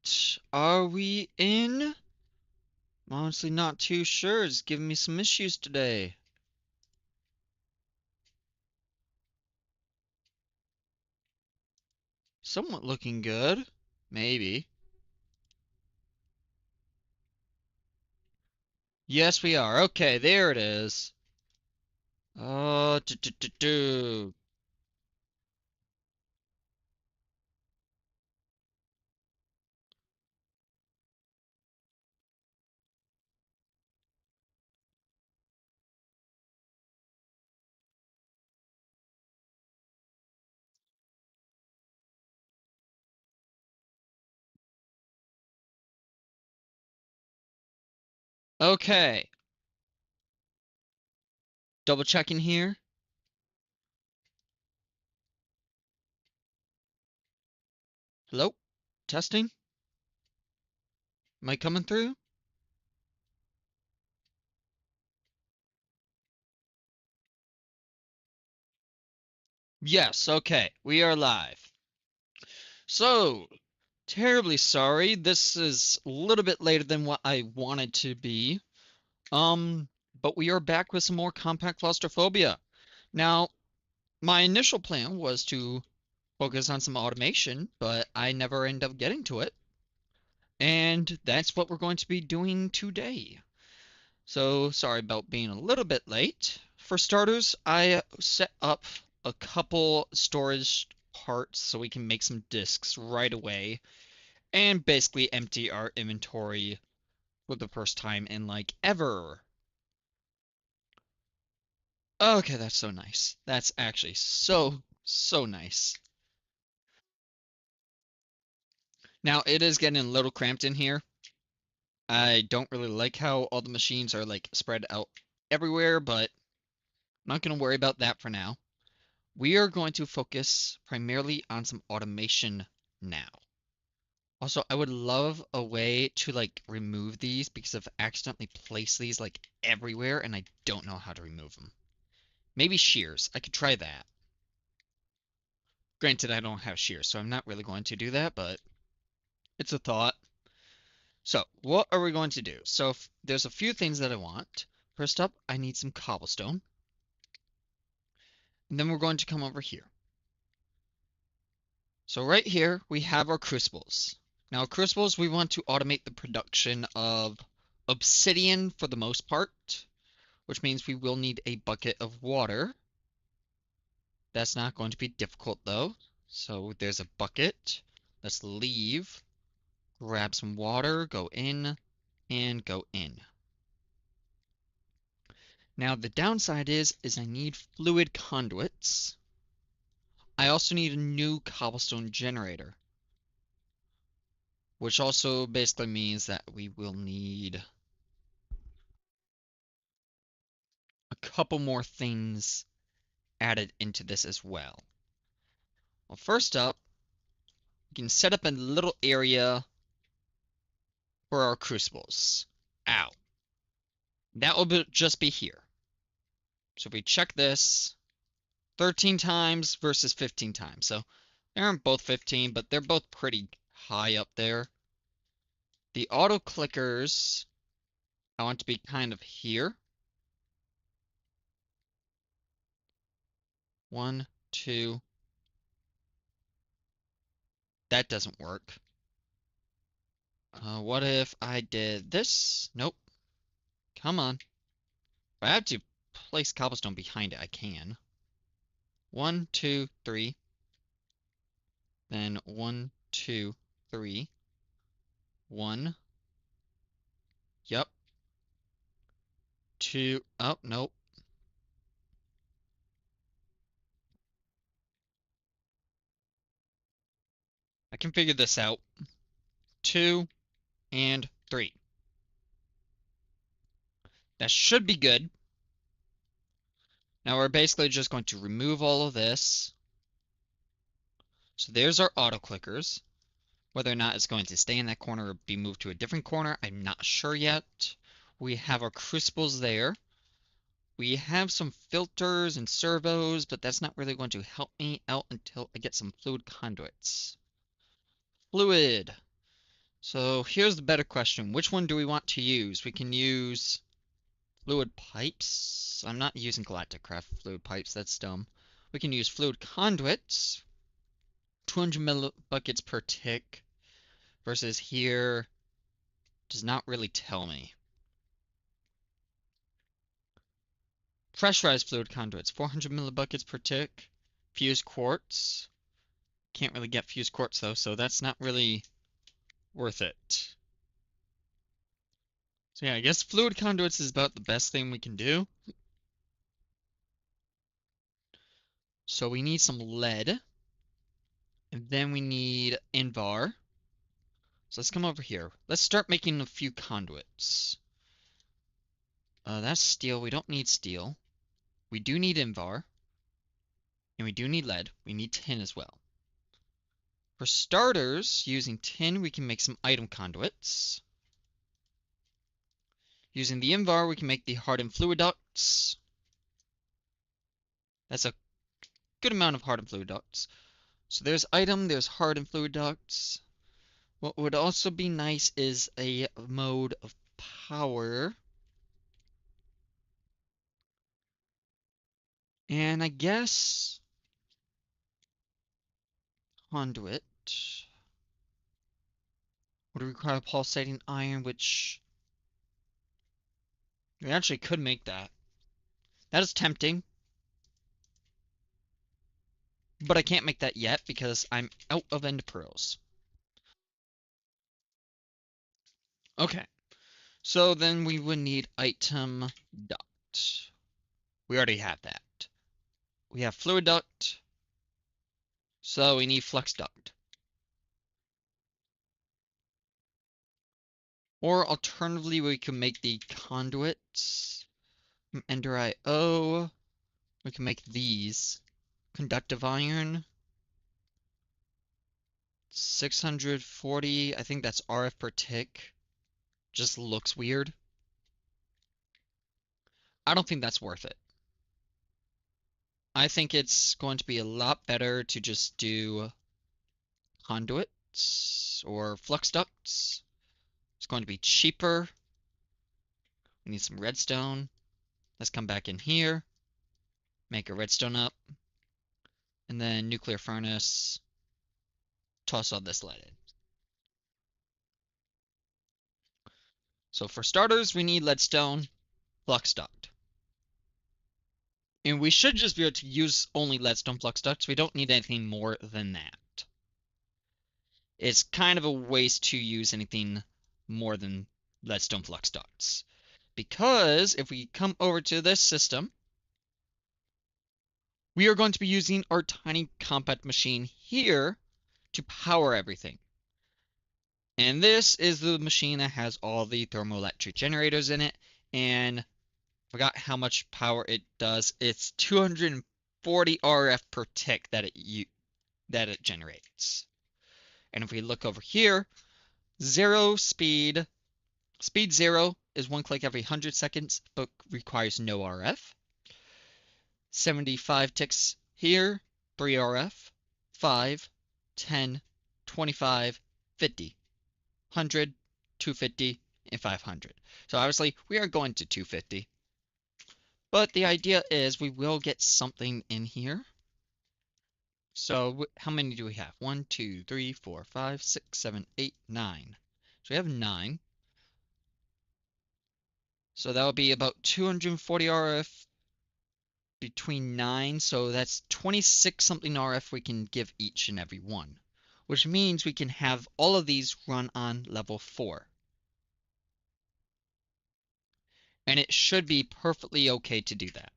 Alright, are we in? I'm honestly not too sure. It's giving me some issues today. Somewhat looking good. Maybe. Yes, we are. Okay, there it is. Do. Okay, double checking here. Hello? Testing? Am I coming through? Yes, okay, we are live. So, terribly sorry. This is a little bit later than what I wanted to be. Um, but we are back with some more compact claustrophobia. Now, my initial plan was to focus on some automation, but I never end up getting to it. And that's what we're going to be doing today. So, sorry about being a little bit late. For starters, I set up a couple storage parts so we can make some disks right away and basically empty our inventory for the first time in like ever. Okay, that's so nice. That's actually so nice. Now, it is getting a little cramped in here. I don't really like how all the machines are like spread out everywhere, but I'm not going to worry about that for now. We are going to focus primarily on some automation now. Also, I would love a way to like remove these because I've accidentally placed these like everywhere and I don't know how to remove them. Maybe shears. I could try that. Granted, I don't have shears, so I'm not really going to do that, but it's a thought. So, what are we going to do? So, there's a few things that I want. First up, I need some cobblestone. And then we're going to come over here. So right here, we have our crucibles. Now, crucibles, we want to automate the production of obsidian for the most part, which means we will need a bucket of water. That's not going to be difficult, though. So there's a bucket. Let's leave, grab some water, go in, and go in. Now the downside is I need fluid conduits. I also need a new cobblestone generator, which also basically means that we will need a couple more things added into this as well. Well, first up, we can set up a little area for our crucibles. Ow. That will just be here. So if we check this, 13 times versus 15 times. So they aren't both 15, but they're both pretty high up there. The auto clickers, I want to be kind of here. 1, 2. That doesn't work. What if I did this? Nope. Come on. If I have to place cobblestone behind it, I can. 1, 2, 3. Then 1, 2, 3. 1. Yep. 2. Oh, nope. I can figure this out. 2 and 3. That should be good. Now we're basically just going to remove all of this. So there's our auto clickers. Whether or not it's going to stay in that corner or be moved to a different corner, I'm not sure yet. We have our crucibles there. We have some filters and servos, but that's not really going to help me out until I get some fluid conduits. Fluid. So here's the better question. Which one do we want to use? We can use fluid pipes. I'm not using Galacticraft fluid pipes, that's dumb. We can use fluid conduits, 200 millibuckets per tick, versus here does not really tell me. Pressurized fluid conduits, 400 millibuckets per tick. Fused quartz. Can't really get fused quartz though, so that's not really worth it. So yeah, I guess fluid conduits is about the best thing we can do. So we need some lead, and then we need Invar. So let's come over here. Let's start making a few conduits. That's steel. We don't need steel. We do need Invar, and we do need lead. We need tin as well. For starters, using tin, we can make some item conduits. Using the Invar, we can make the hardened fluid ducts. That's a good amount of hardened fluid ducts. So there's item, there's hardened fluid ducts. What would also be nice is a mode of power. And I guess conduit would require pulsating iron, which we actually could make that. That is tempting, but I can't make that yet because I'm out of end pearls. Okay, so then we would need item duct. We already have that. We have fluid duct, so we need flux duct. Or alternatively, we can make the conduits from Ender IO. We can make these. Conductive iron. 640. I think that's RF per tick. Just looks weird. I don't think that's worth it. I think it's going to be a lot better to just do conduits or flux ducts. It's going to be cheaper. We need some redstone. Let's come back in here. Make a redstone up. And then nuclear furnace. Toss all this lead in. So for starters, we need leadstone, flux duct. And we should just be able to use only leadstone flux ducts. We don't need anything more than that. It's kind of a waste to use anything more than leadstone flux ducts. Because if we come over to this system, we are going to be using our tiny compact machine here to power everything. And this is the machine that has all the thermoelectric generators in it, and forgot how much power it does. It's 240 RF per tick that it generates. And if we look over here, speed 0 is 1 click every 100 seconds, but requires no RF. 75 ticks here, 3 RF, 5, 10, 25, 50, 100, 250, and 500. So obviously we are going to 250. But the idea is we will get something in here. So how many do we have? 1, 2, 3, 4, 5, 6, 7, 8, 9. So we have 9. So that will be about 240 RF between 9. So that's 26 something RF we can give each and every one. Which means we can have all of these run on level 4. And it should be perfectly okay to do that.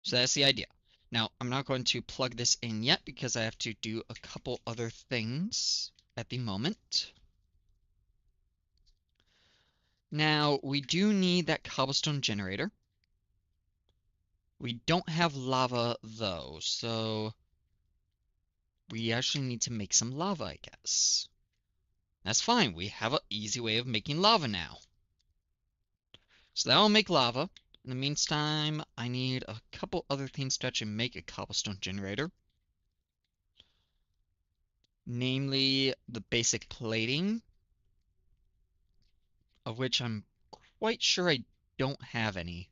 So that's the idea. Now, I'm not going to plug this in yet because I have to do a couple other things at the moment. Now, we do need that cobblestone generator. We don't have lava though, so we actually need to make some lava, I guess. That's fine, we have an easy way of making lava now. So that will make lava. In the meantime, I need a couple other things to actually make a cobblestone generator. namely the basic plating, of which I'm quite sure I don't have any.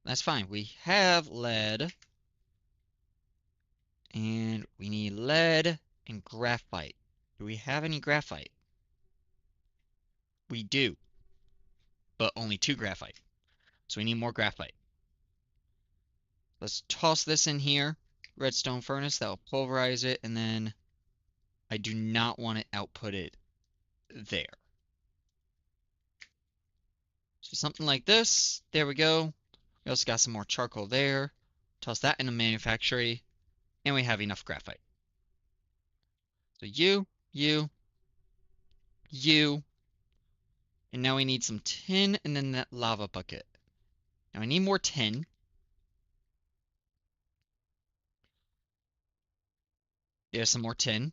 That's fine. We have lead, and we need lead and graphite. Do we have any graphite? We do, but only 2 graphite. So we need more graphite. Let's toss this in here. Redstone furnace, that'll pulverize it, and then I do not want to output it there. So something like this. There we go. We also got some more charcoal there. Toss that in the manufactory, and we have enough graphite. So you, and now we need some tin and then that lava bucket. Now I need more tin. There's some more tin.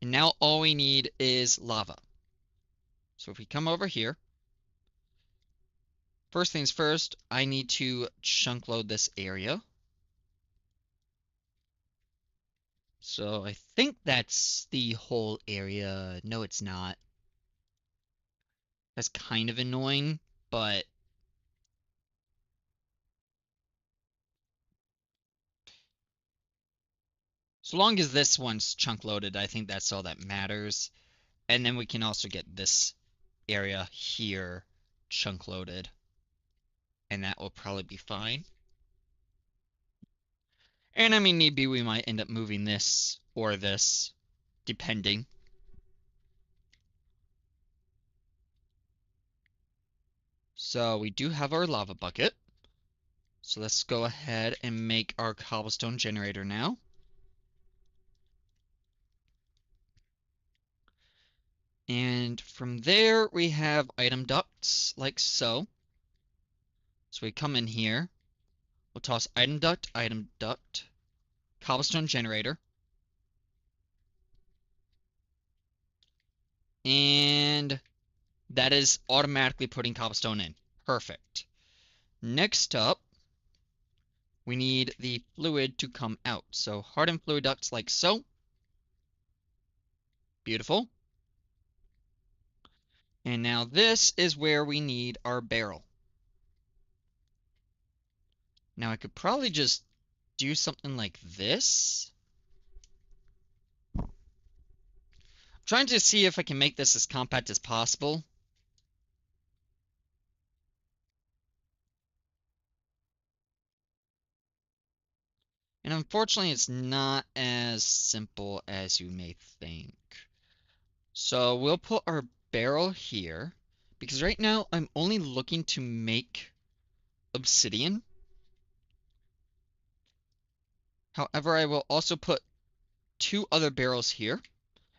And now all we need is lava. So if we come over here, first things first, I need to chunk load this area. So I think that's the whole area. No, it's not. That's kind of annoying, but so long as this one's chunk loaded, I think that's all that matters. And then we can also get this area here chunk loaded. And that will probably be fine. And I mean, maybe we might end up moving this or this, depending. So we do have our lava bucket. So let's go ahead and make our cobblestone generator now. And from there, we have item ducts, like so. So we come in here, we'll toss item duct, cobblestone generator. And that is automatically putting cobblestone in. Perfect. Next up, we need the fluid to come out. So hardened fluid ducts like so. Beautiful. And now this is where we need our barrel. Now I could probably just do something like this. I'm trying to see if I can make this as compact as possible. And unfortunately, it's not as simple as you may think. So we'll put our barrel here, because right now I'm only looking to make obsidian. However, I will also put 2 other barrels here,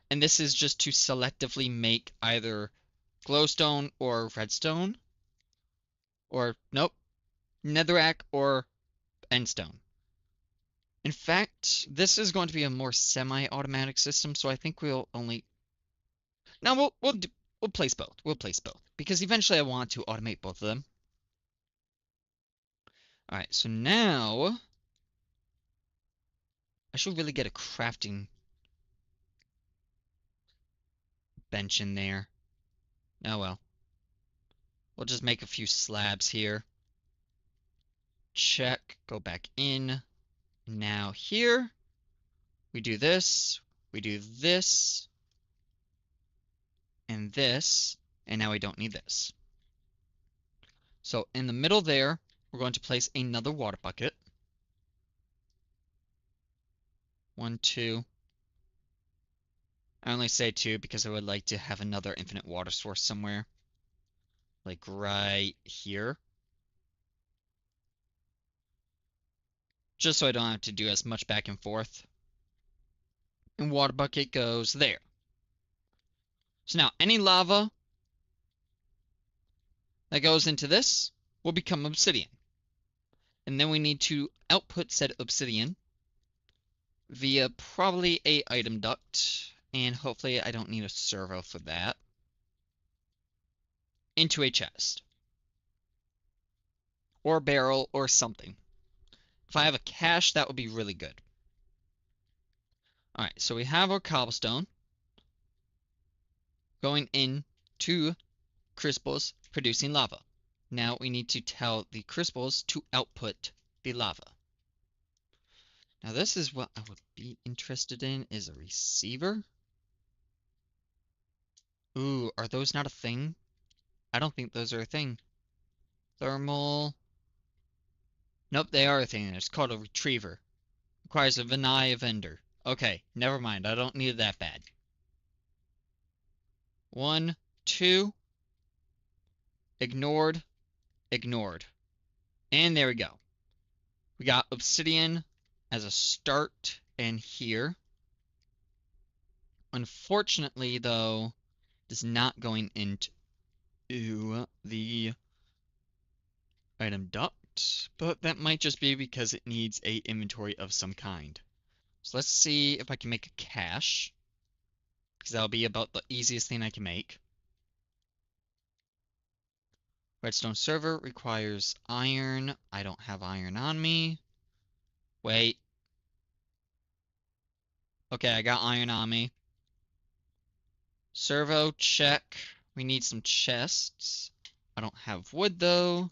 and this is just to selectively make either glowstone or redstone, or nope, netherrack or endstone. In fact, this is going to be a more semi-automatic system, so I think we'll only. No, we'll place both. We'll place both because eventually I want to automate both of them. All right, so now I should really get a crafting bench in there. Oh well. We'll just make a few slabs here. Check, go back in. Now here, we do this, and this, and now we don't need this. So in the middle there, we're going to place another water bucket. 1, 2. I only say 2 because I would like to have another infinite water source somewhere. Like right here. Just so I don't have to do as much back and forth. And water bucket goes there. So now any lava that goes into this will become obsidian. And then we need to output said obsidian via probably a item duct, and hopefully I don't need a servo for that, into a chest. Or barrel or something. If I have a cache, that would be really good. Alright, so we have our cobblestone going into crucibles producing lava. Now we need to tell the crucibles to output the lava. Now this is what I would be interested in, is a receiver. Ooh, are those not a thing? I don't think those are a thing. Thermal. Nope, they are a thing. It's called a retriever. Requires a Vinaya vendor. Okay, never mind. I don't need it that bad. 1, 2. Ignored. Ignored. And there we go. We got obsidian as a start in here. Unfortunately, though, it's not going into the item duct, but that might just be because it needs a inventory of some kind. So let's see if I can make a cache, because that'll be about the easiest thing I can make. Redstone server requires iron. I don't have iron on me. Wait. Okay, I got iron on me. Servo, check. We need some chests. I don't have wood, though.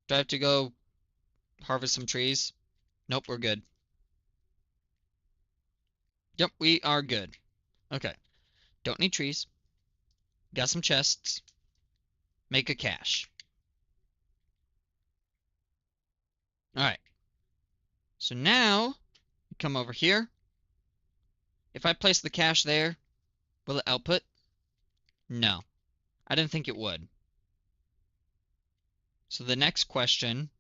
Do I have to go harvest some trees? Nope, we're good. Yep, we are good. Okay. Don't need trees. Got some chests. Make a cache. Alright. So now, come over here. If I place the cache there, will it output? No. I didn't think it would. So the next question.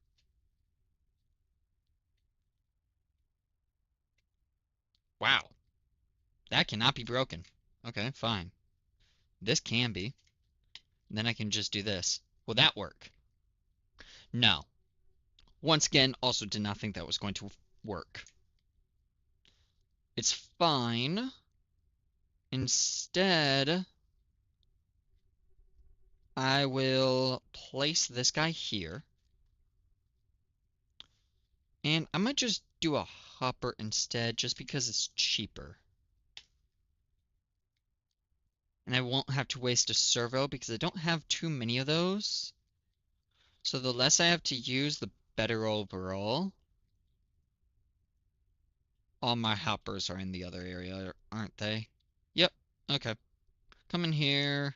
Wow. That cannot be broken. Okay, fine. This can be. Then I can just do this. Will that work? No. Once again, also did not think that was going to work. It's fine. Instead, I will place this guy here. And I might just do a hopper instead, just because it's cheaper. And I won't have to waste a servo, because I don't have too many of those. So the less I have to use, the better overall. All my hoppers are in the other area, aren't they? Yep, okay. Come in here,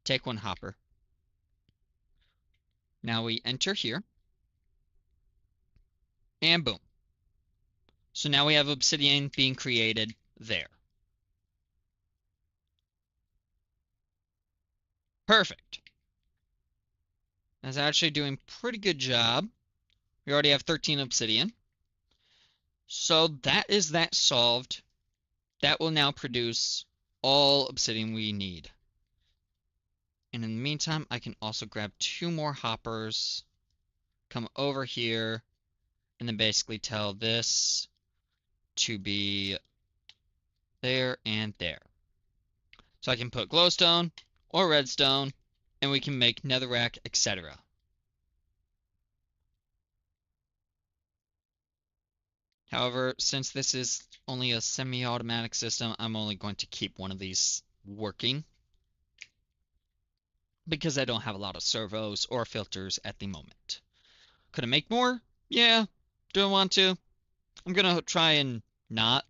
take one hopper. Now we enter here. And boom. So now we have obsidian being created there. Perfect. That's actually doing pretty good job. We already have 13 obsidian. So that is that solved. That will now produce all obsidian we need. And in the meantime, I can also grab 2 more hoppers, come over here, and then basically tell this to be there and there. So I can put glowstone or redstone, and we can make netherrack, etc. However, since this is only a semi-automatic system, I'm only going to keep one of these working, because I don't have a lot of servos or filters at the moment. Could I make more? Yeah. Do I want to? I'm gonna try and not.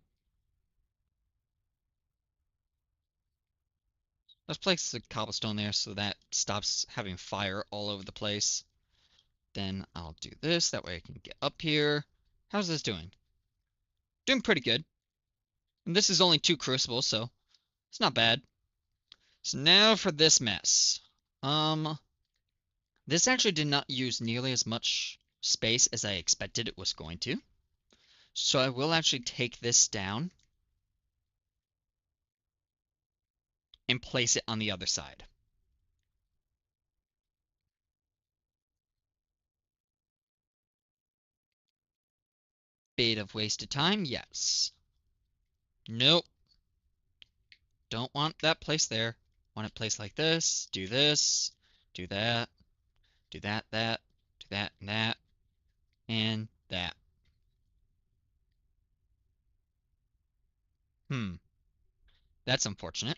Let's place the cobblestone there so that stops having fire all over the place. Then I'll do this, that way I can get up here. How's this doing? Doing pretty good. And this is only 2 crucibles, so it's not bad. So now for this mess. This actually did not use nearly as much space as I expected it was going to. So I will actually take this down and place it on the other side. Bit of wasted time, yes. Nope. Don't want that placed there. Want it placed like this, do that, do that, do that, do that, and that. Hmm. That's unfortunate.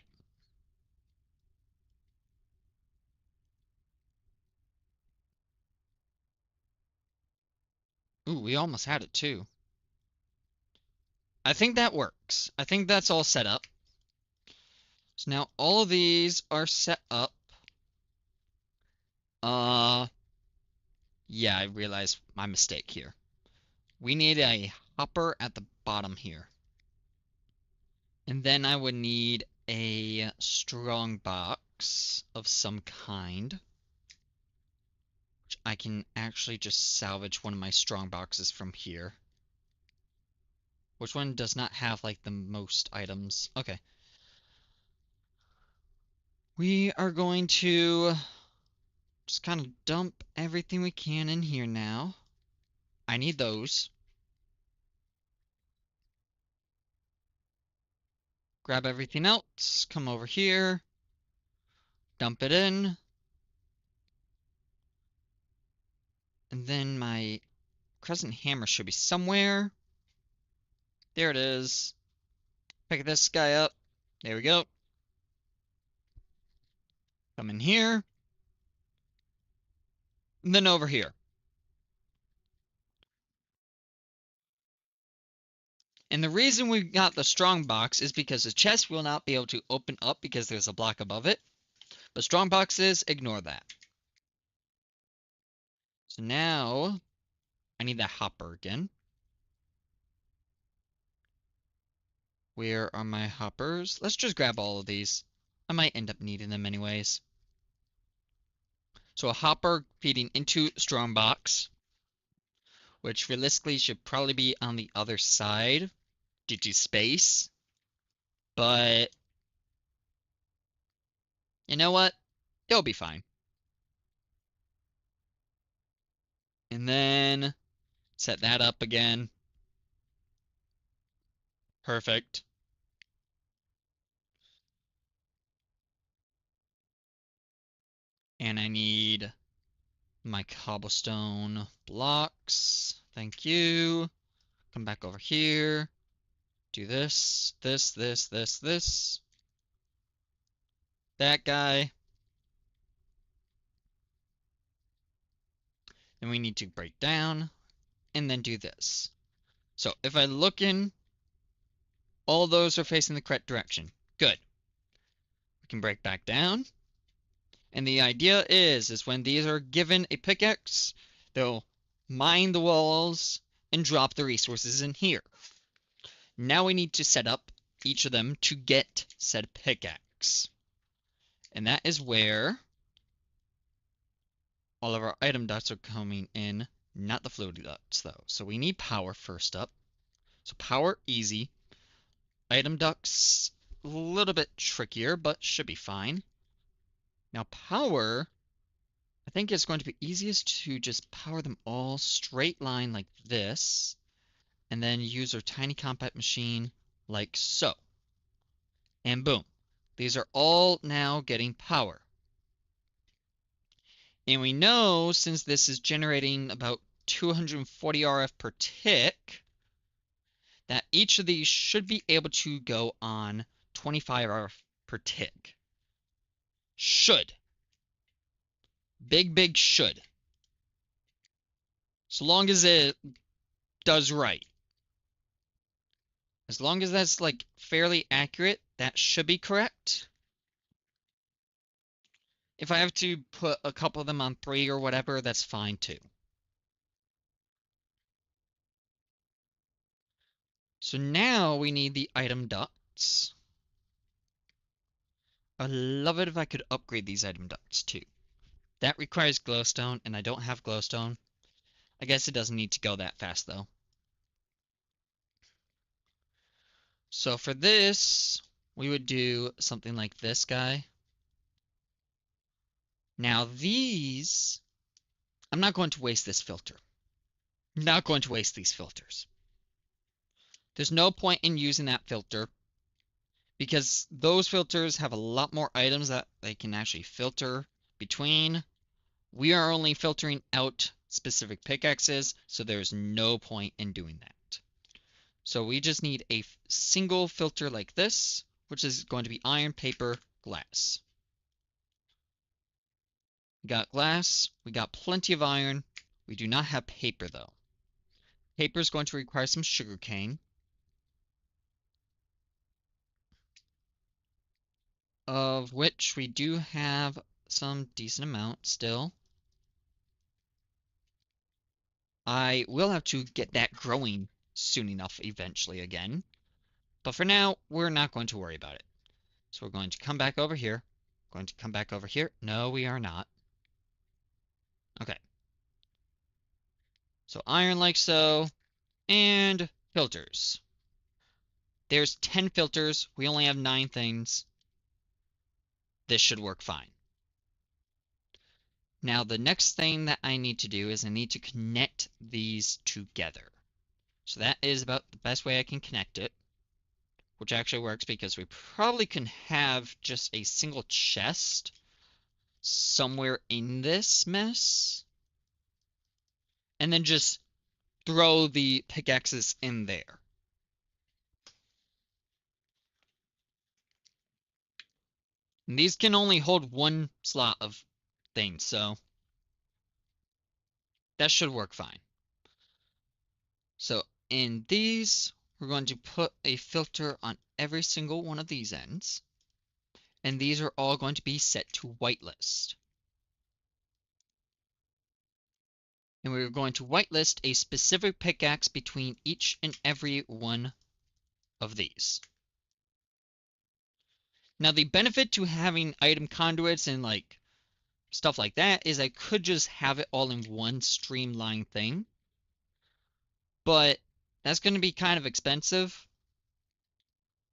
Ooh, we almost had it too. I think that works. I think that's all set up. So now all of these are set up. Uh, yeah, I realized my mistake here. We need a hopper at the bottom here. And then I would need a strong box of some kind. Which I can actually just salvage one of my strong boxes from here. Which one does not have like the most items? Okay. We are going to just kind of dump everything we can in here now. I need those. Grab everything else, come over here, dump it in, and then my crescent hammer should be somewhere. There it is. Pick this guy up. There we go. Come in here, and then over here. And the reason we got the strong box is because the chest will not be able to open up because there's a block above it. But strong boxes, ignore that. So now I need that hopper again. Where are my hoppers? Let's just grab all of these. I might end up needing them anyways. So a hopper feeding into strong box, which realistically should probably be on the other side due to space. But you know what? It'll be fine. And then set that up again. Perfect. And I need my cobblestone blocks. Thank you. Come back over here. Do this, this. That guy. Then we need to break down and then do this. So if I look in, all those are facing the correct direction. Good. We can break back down. And the idea is when these are given a pickaxe, they'll mine the walls and drop the resources in here. Now we need to set up each of them to get said pickaxe. And that is where all of our item ducts are coming in, not the floaty ducts though. So we need power first up. So power, easy. Item ducts, a little bit trickier, but should be fine. Now power, I think it's going to be easiest to just power them all straight line like this, and then use our tiny compact machine like so. And boom. These are all now getting power. And we know since this is generating about 240 RF per tick, that each of these should be able to go on 25 RF per tick. Should. Big should. So long as it does right. As long as that's like fairly accurate, that should be correct. If I have to put a couple of them on 3 or whatever, that's fine too. So now we need the item ducts. I'd love it if I could upgrade these item ducts too. That requires glowstone, and I don't have glowstone. I guess it doesn't need to go that fast though. So for this, we would do something like this guy. Now these, I'm not going to waste this filter. I'm not going to waste these filters. There's no point in using that filter because those filters have a lot more items that they can actually filter between. We are only filtering out specific pickaxes, so there's no point in doing that. So we just need a single filter like this, which is going to be iron, paper, glass. We got glass, we got plenty of iron. We do not have paper though. Paper is going to require some sugar cane, of which we do have some decent amount still. I will have to get that growing soon enough eventually again. But for now, we're not going to worry about it. So we're going to come back over here. Going to come back over here. No, we are not. Okay. So iron like so. And filters. There's 10 filters. We only have 9 things. This should work fine. Now the next thing that I need to do is I need to connect these together. So that is about the best way I can connect it. Which actually works because we probably can have just a single chest somewhere in this mess. And then just throw the pickaxes in there. And these can only hold one slot of things, so that should work fine. So in these, we're going to put a filter on every single one of these ends. And these are all going to be set to whitelist. And we're going to whitelist a specific pickaxe between each and every one of these. Now the benefit to having item conduits and like stuff like that is I could just have it all in one streamlined thing. But that's going to be kind of expensive.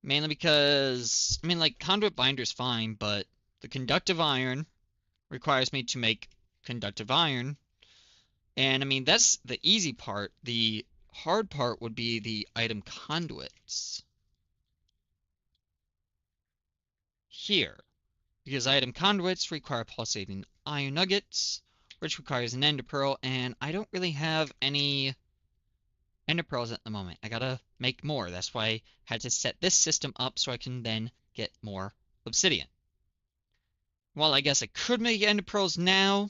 Mainly because, I mean, like, conduit binder's fine, but the conductive iron requires me to make conductive iron. And, I mean, that's the easy part. The hard part would be the item conduits. Here. Because item conduits require pulsating iron nuggets, which requires an ender pearl, and I don't really have any ender pearls at the moment. I gotta make more. That's why I had to set this system up so I can then get more obsidian. Well, I guess I could make ender pearls now.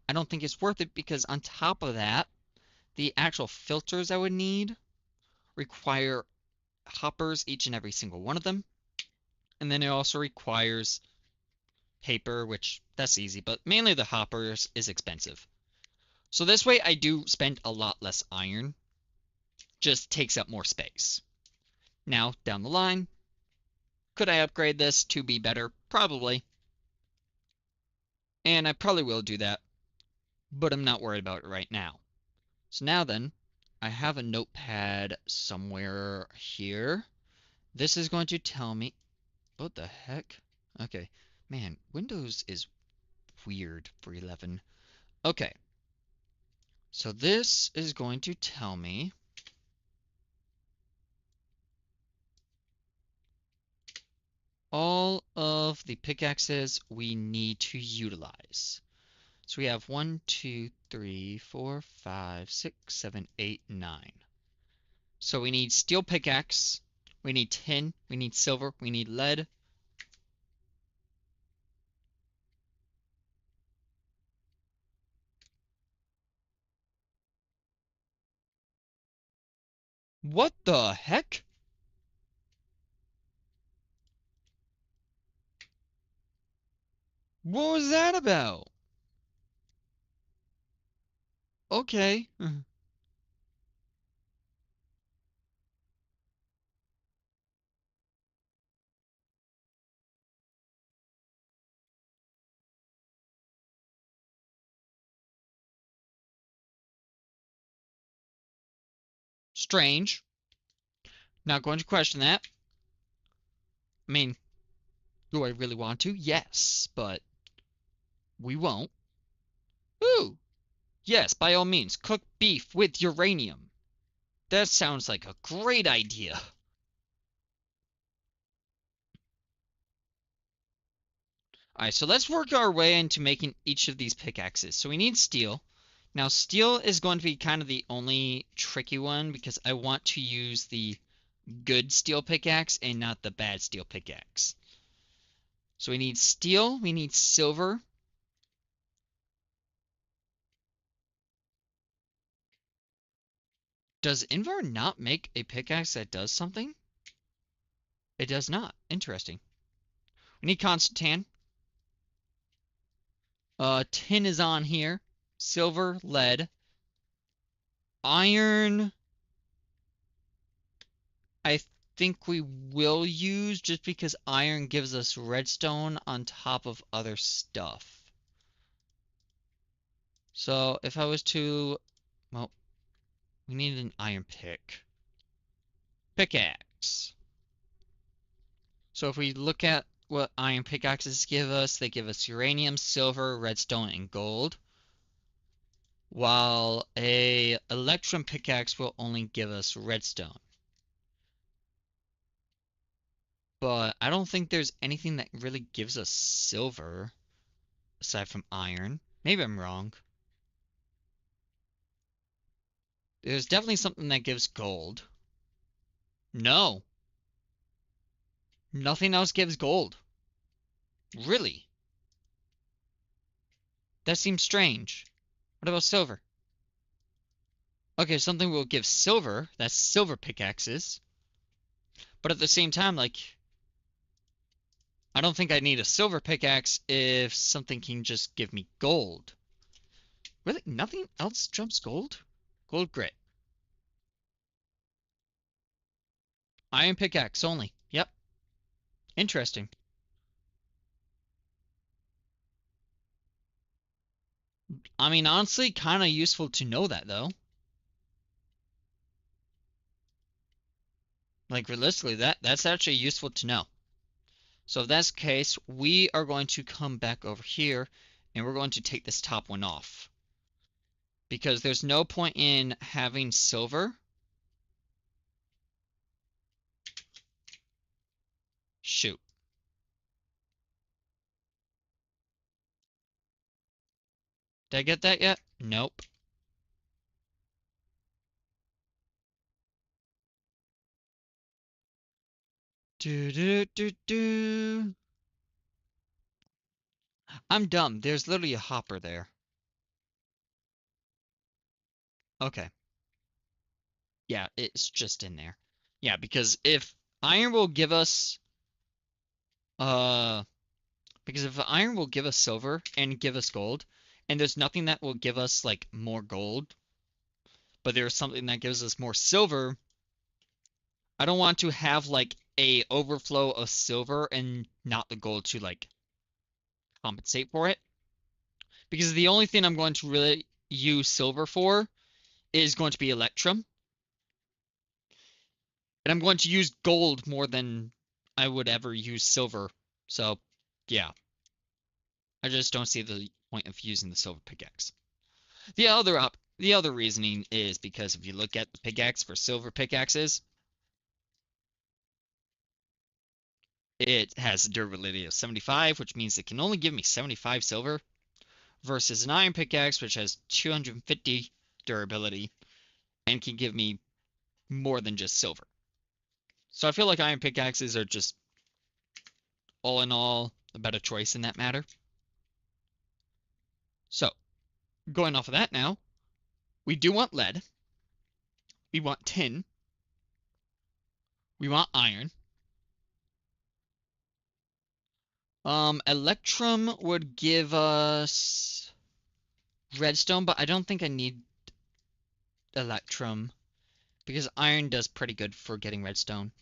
I don't think it's worth it because on top of that, the actual filters I would need require hoppers, each and every single one of them. And then it also requires paper, which that's easy, but mainly the hoppers is expensive. So this way I do spend a lot less iron. Just takes up more space. Now, down the line, could I upgrade this to be better? Probably. And I probably will do that, but I'm not worried about it right now. So now then, I have a notepad somewhere here. This is going to tell me... What the heck? Okay. Man, Windows is weird for 11. Okay. So this is going to tell me... all of the pickaxes we need to utilize. So we have 1, 2, 3, 4, 5, 6, 7, 8, 9. So we need steel pickaxe, we need tin, we need silver, we need lead. What the heck? What was that about? Okay. Strange. Not going to question that. I mean, do I really want to? Yes, but we won't. Ooh, yes, by all means, cook beef with uranium. That sounds like a great idea. Alright, so let's work our way into making each of these pickaxes. So we need steel. Now, steel is going to be kind of the only tricky one because I want to use the good steel pickaxe and not the bad steel pickaxe. So we need steel, we need silver. Does Invar not make a pickaxe that does something? It does not. Interesting. We need Constantan. Tin is on here. Silver, lead. Iron, I think we will use just because iron gives us redstone on top of other stuff. So if I was to, well, we need an iron pickaxe. So if we look at what iron pickaxes give us, they give us uranium, silver, redstone, and gold. While a electrum pickaxe will only give us redstone. But I don't think there's anything that really gives us silver aside from iron. Maybe I'm wrong. There's definitely something that gives gold. No, nothing else gives gold. Really? That seems strange. What about silver? Okay, something will give silver. That's silver pickaxes. But at the same time, like, I don't think I need a silver pickaxe if something can just give me gold. Really? Nothing else jumps gold? Gold grit. Iron pickaxe only. Yep. Interesting. I mean, honestly, kind of useful to know that, though. Like, realistically, that's actually useful to know. So if that's the case, we are going to come back over here, and we're going to take this top one off. Because there's no point in having silver. Shoot. Did I get that yet? Nope. Do do do do. I'm dumb. There's literally a hopper there. Okay. Yeah, it's just in there. Yeah, because if iron will give us uh because if iron will give us silver and give us gold, and there's nothing that will give us like more gold, but there's something that gives us more silver, I don't want to have like a overflow of silver and not the gold to like compensate for it. Because the only thing I'm going to really use silver for is going to be Electrum. And I'm going to use gold more than I would ever use silver. So, yeah. I just don't see the point of using the silver pickaxe. The other reasoning is because if you look at the pickaxe for silver pickaxes, it has a durability of 75, which means it can only give me 75 silver, versus an iron pickaxe, which has 250 durability and can give me more than just silver. So I feel like iron pickaxes are just, all in all, a better choice in that matter. So, going off of that now, we do want lead, we want tin, we want iron. Electrum would give us redstone, but I don't think I need Electrum because iron does pretty good for getting redstone.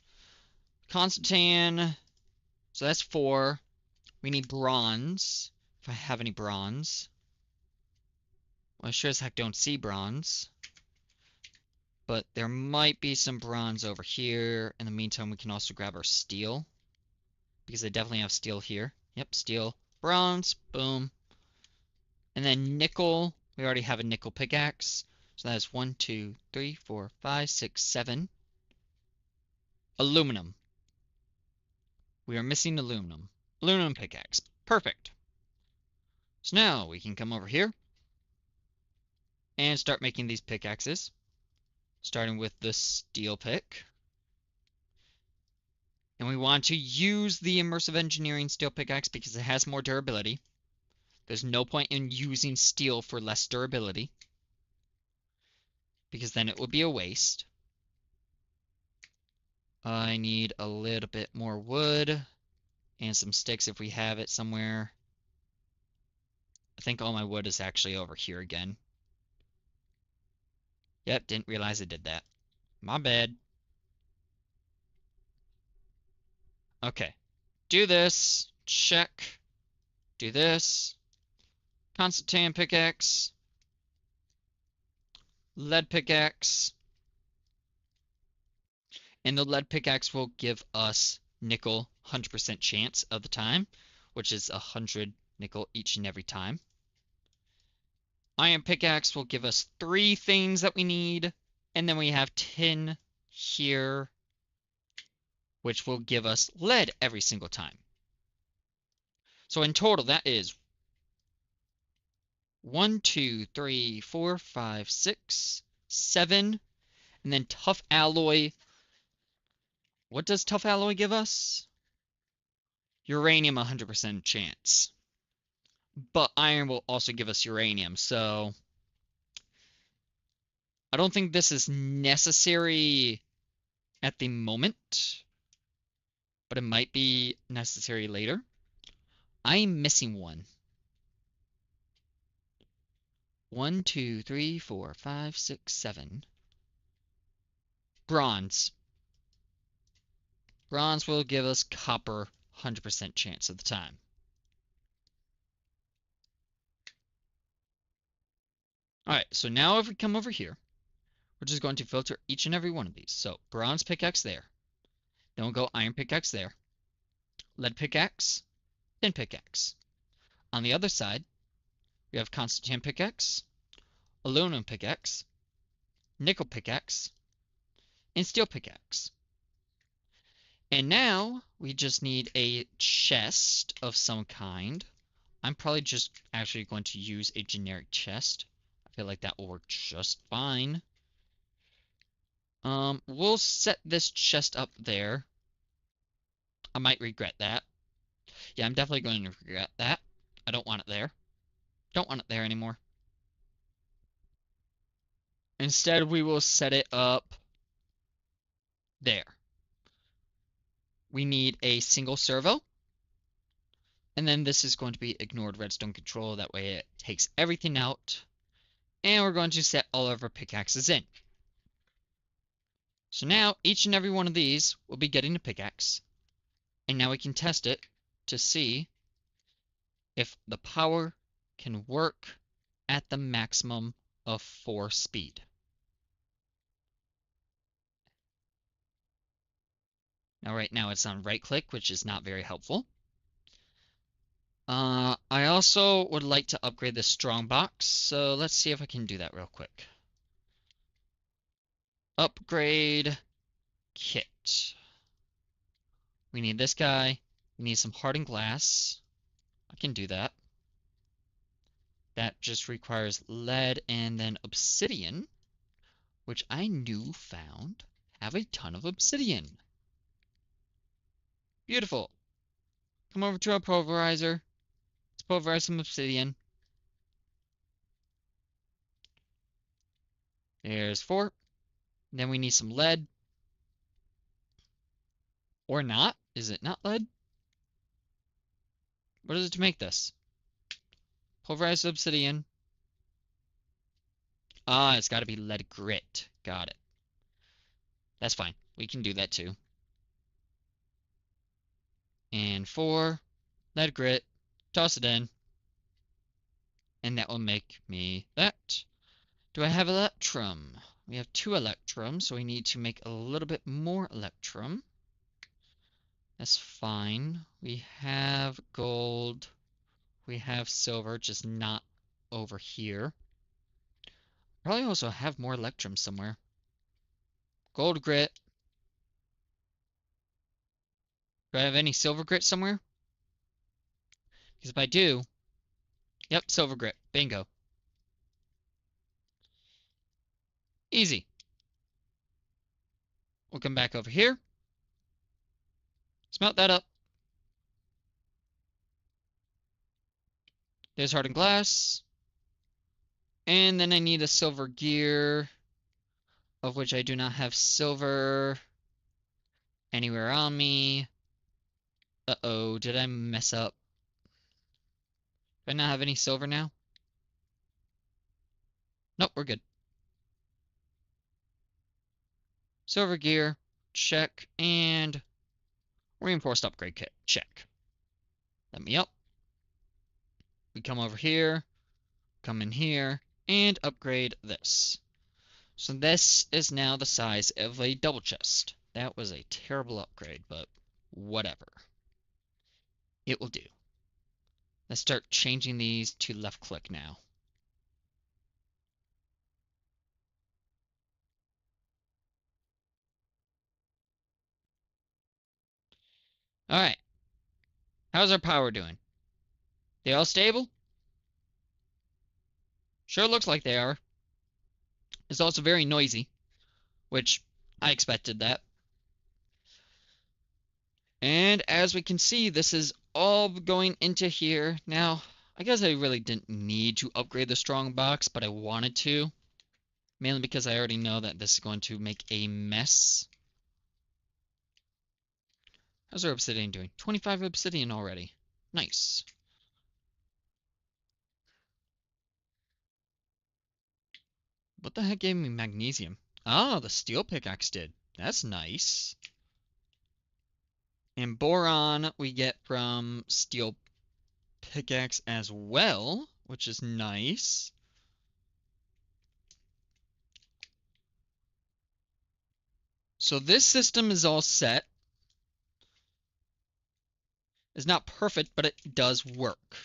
Constantine, so that's 4. We need bronze, if I have any bronze. Well, I sure as heck don't see bronze. But there might be some bronze over here. In the meantime, we can also grab our steel. Because I definitely have steel here. Yep, steel. Bronze, boom. And then nickel. We already have a nickel pickaxe. So that's 1, 2, 3, 4, 5, 6, 7. Aluminum. We are missing aluminum. Aluminum pickaxe. Perfect. So now we can come over here. and start making these pickaxes, starting with the steel pick. And we want to use the immersive engineering steel pickaxe because it has more durability. There's no point in using steel for less durability, because then it would be a waste. I need a little bit more wood and some sticks if we have it somewhere. I think all my wood is actually over here again. Yep, didn't realize I did that. My bad. Okay. Do this. Check. Do this. Constant pickaxe. Lead pickaxe. And the lead pickaxe will give us nickel 100% chance of the time, which is 100 nickel each and every time. Iron pickaxe will give us 3 things that we need, and then we have tin here, which will give us lead every single time. So in total, that is 1, 2, 3, 4, 5, 6, 7, and then tough alloy. What does tough alloy give us? Uranium 100% chance. But iron will also give us uranium, so I don't think this is necessary at the moment, but it might be necessary later. I'm missing one. 1, 2, 3, 4, 5, 6, 7. Bronze. Bronze will give us copper 100% chance of the time. Alright, so now if we come over here, we're just going to filter each and every one of these. So bronze pickaxe there. Then we'll go iron pickaxe there. Lead pickaxe. Tin pickaxe. On the other side, we have constant pickaxe, aluminum pickaxe, nickel pickaxe, and steel pickaxe. And now we just need a chest of some kind. I'm probably just actually going to use a generic chest. I feel like that will work just fine. We'll set this chest up there. I might regret that. Yeah, I'm definitely going to regret that. I don't want it there. Don't want it there anymore. Instead, we will set it up there. We need a single servo. And then this is going to be ignored redstone control. That way it takes everything out. And we're going to set all of our pickaxes in. So now each and every one of these will be getting a pickaxe. And now we can test it to see if the power can work at the maximum of 4 speed. Now right now it's on right click, which is not very helpful. I also would like to upgrade this strong box, so let's see if I can do that real quick. Upgrade kit. We need this guy. We need some hardened glass. I can do that. That just requires lead and then obsidian, which I found have a ton of obsidian. Beautiful. Come over to our pulverizer. Let's pulverize some obsidian. There's 4. Then we need some lead. Or not. Is it not lead? What is it to make this? Pulverized obsidian. Ah, it's got to be lead grit. Got it. That's fine. We can do that too. And 4. Lead grit. Toss it in. And that will make me that. Do I have electrum? We have 2 electrum, so we need to make a little bit more electrum. That's fine. We have gold. We have silver, just not over here. Probably also have more electrum somewhere. Gold grit. Do I have any silver grit somewhere? Because if I do, yep, silver grit. Bingo. Easy. We'll come back over here. Smelt that up. There's hardened glass. And then I need a silver gear, of which I do not have silver anywhere on me. Uh-oh, did I mess up? Do I not have any silver now? Nope, we're good. Silver gear, check, and reinforced upgrade kit, check. Let me up. We come over here, come in here, and upgrade this. So this is now the size of a double chest. That was a terrible upgrade, but whatever. It will do. Let's start changing these to left click now. Alright, how's our power doing? They all stable? Sure looks like they are. It's also very noisy, which I expected that. And as we can see, this is all going into here. Now, I guess I really didn't need to upgrade the strong box, but I wanted to. Mainly because I already know that this is going to make a mess. How's our obsidian doing? 25 obsidian already. Nice. What the heck gave me magnesium? Oh, the steel pickaxe did. That's nice. And boron we get from steel pickaxe as well, which is nice. So this system is all set. It's not perfect, but it does work.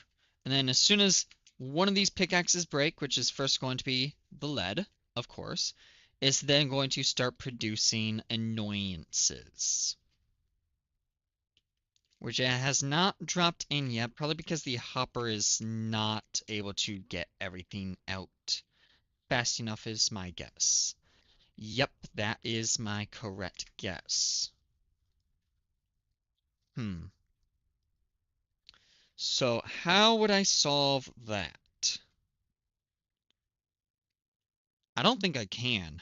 And then as soon as one of these pickaxes break, which is first going to be the lead, of course, is then going to start producing annoyances. Which it has not dropped in yet, probably because the hopper is not able to get everything out fast enough is my guess. Yep, that is my correct guess. So how would I solve that? I don't think I can.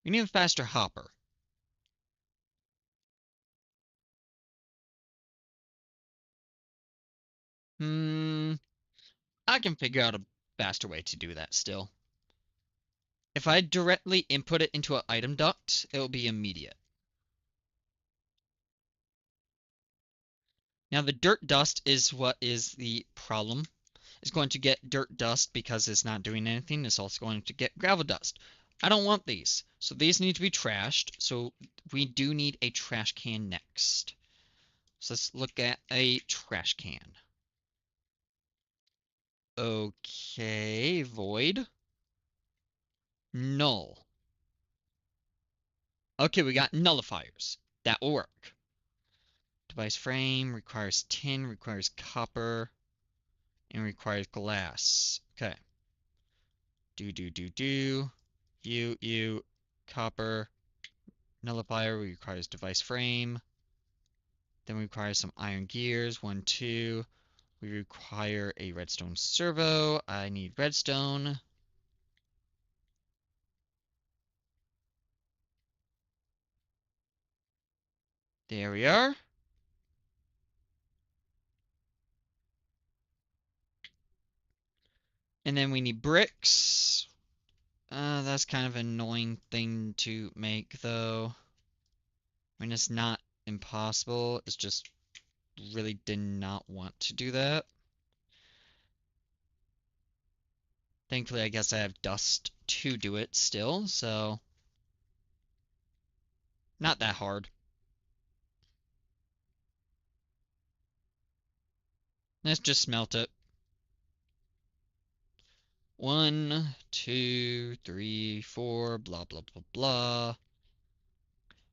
We need a faster hopper. I can figure out a faster way to do that still. If I directly input it into an item duct, it will be immediate. Now the dirt dust is what is the problem. It's going to get dirt dust because it's not doing anything. It's also going to get gravel dust. I don't want these. So these need to be trashed. So we do need a trash can next. So let's look at a trash can. Okay, void. Null. Okay, we got nullifiers. That will work. Device frame requires tin, requires copper, and requires glass. Okay. You, copper. Nullifier requires device frame. Then we require some iron gears. 1, 2. We require a redstone servo. I need redstone. There we are. And then we need bricks. That's kind of an annoying thing to make, though. I mean, it's not impossible. It's just really did not want to do that. Thankfully, I guess I have dust to do it still, so not that hard. Let's just smelt it. 1, 2, 3, 4, blah, blah, blah, blah.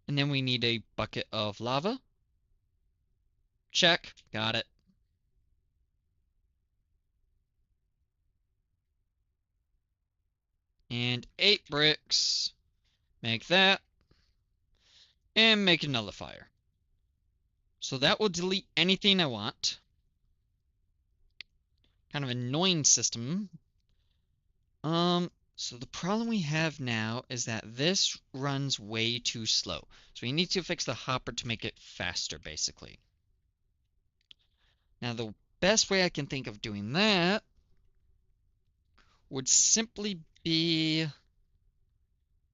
And then we need a bucket of lava. Check. Got it. And 8 bricks. Make that. And make a nullifier. So that will delete anything I want. Kind of annoying system. So the problem we have now is that this runs way too slow. So we need to fix the hopper to make it faster, basically. Now the best way I can think of doing that would simply be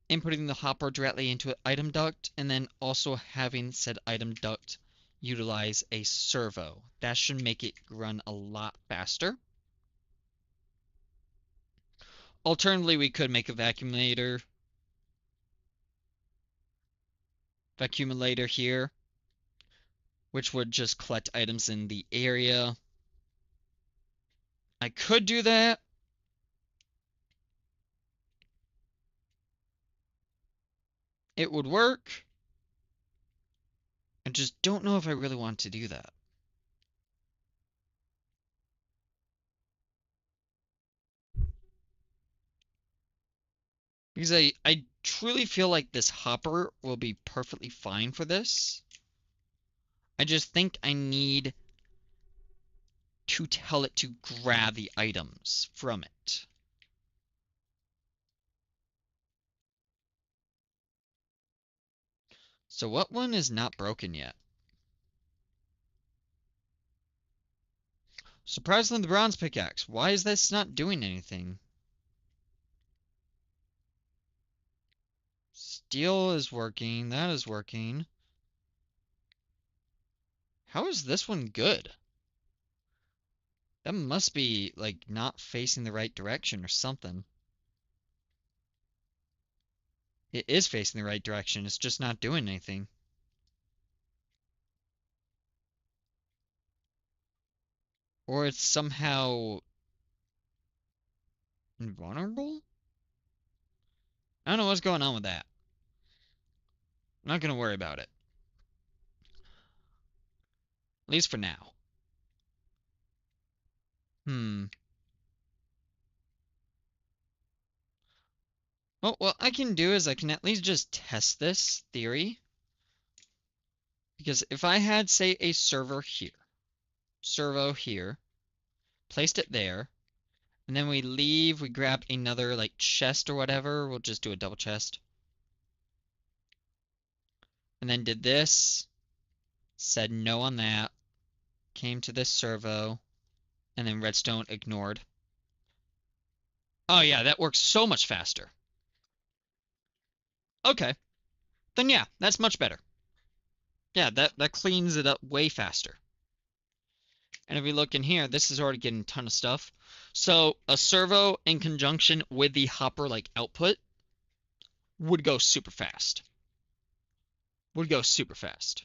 inputting the hopper directly into an item duct and then also having said item duct utilize a servo. That should make it run a lot faster. Alternatively, we could make a vacuumulator here, which would just collect items in the area. I could do that. It would work. I just don't know if I really want to do that. Because I truly feel like this hopper will be perfectly fine for this. I just think I need to tell it to grab the items from it. So what one is not broken yet? Surprisingly, the bronze pickaxe. Why is this not doing anything? Steel is working. That is working. How is this one good? That must be, like, not facing the right direction or something. It is facing the right direction. It's just not doing anything. Or it's somehow invulnerable? I don't know what's going on with that. I'm not going to worry about it. At least for now. Well, what I can do is I can at least just test this theory. Because if I had, say, a servo here, placed it there, and then we leave, we grab another, like, chest or whatever, we'll just do a double chest. And then did this, said no on that, came to this servo, and then redstone ignored. Oh yeah, that works so much faster. Okay, then yeah, that's much better. Yeah, that cleans it up way faster. And if we look in here, this is already getting a ton of stuff. So a servo in conjunction with the hopper like output would go super fast. Would go super fast.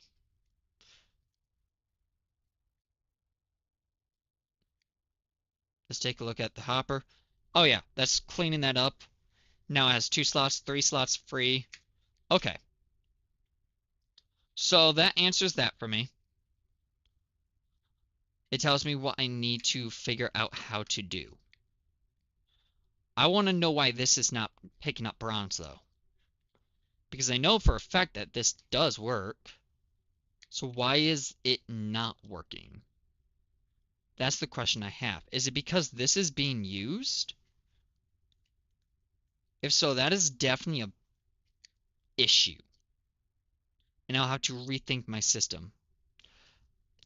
Let's take a look at the hopper. Oh yeah, that's cleaning that up. Now it has 2 slots, 3 slots free. Okay. So that answers that for me. It tells me what I need to figure out how to do. I want to know why this is not picking up bronze, though. Because I know for a fact that this does work. So why is it not working? That's the question I have. Is it because this is being used? If so, that is definitely an issue. And I'll have to rethink my system.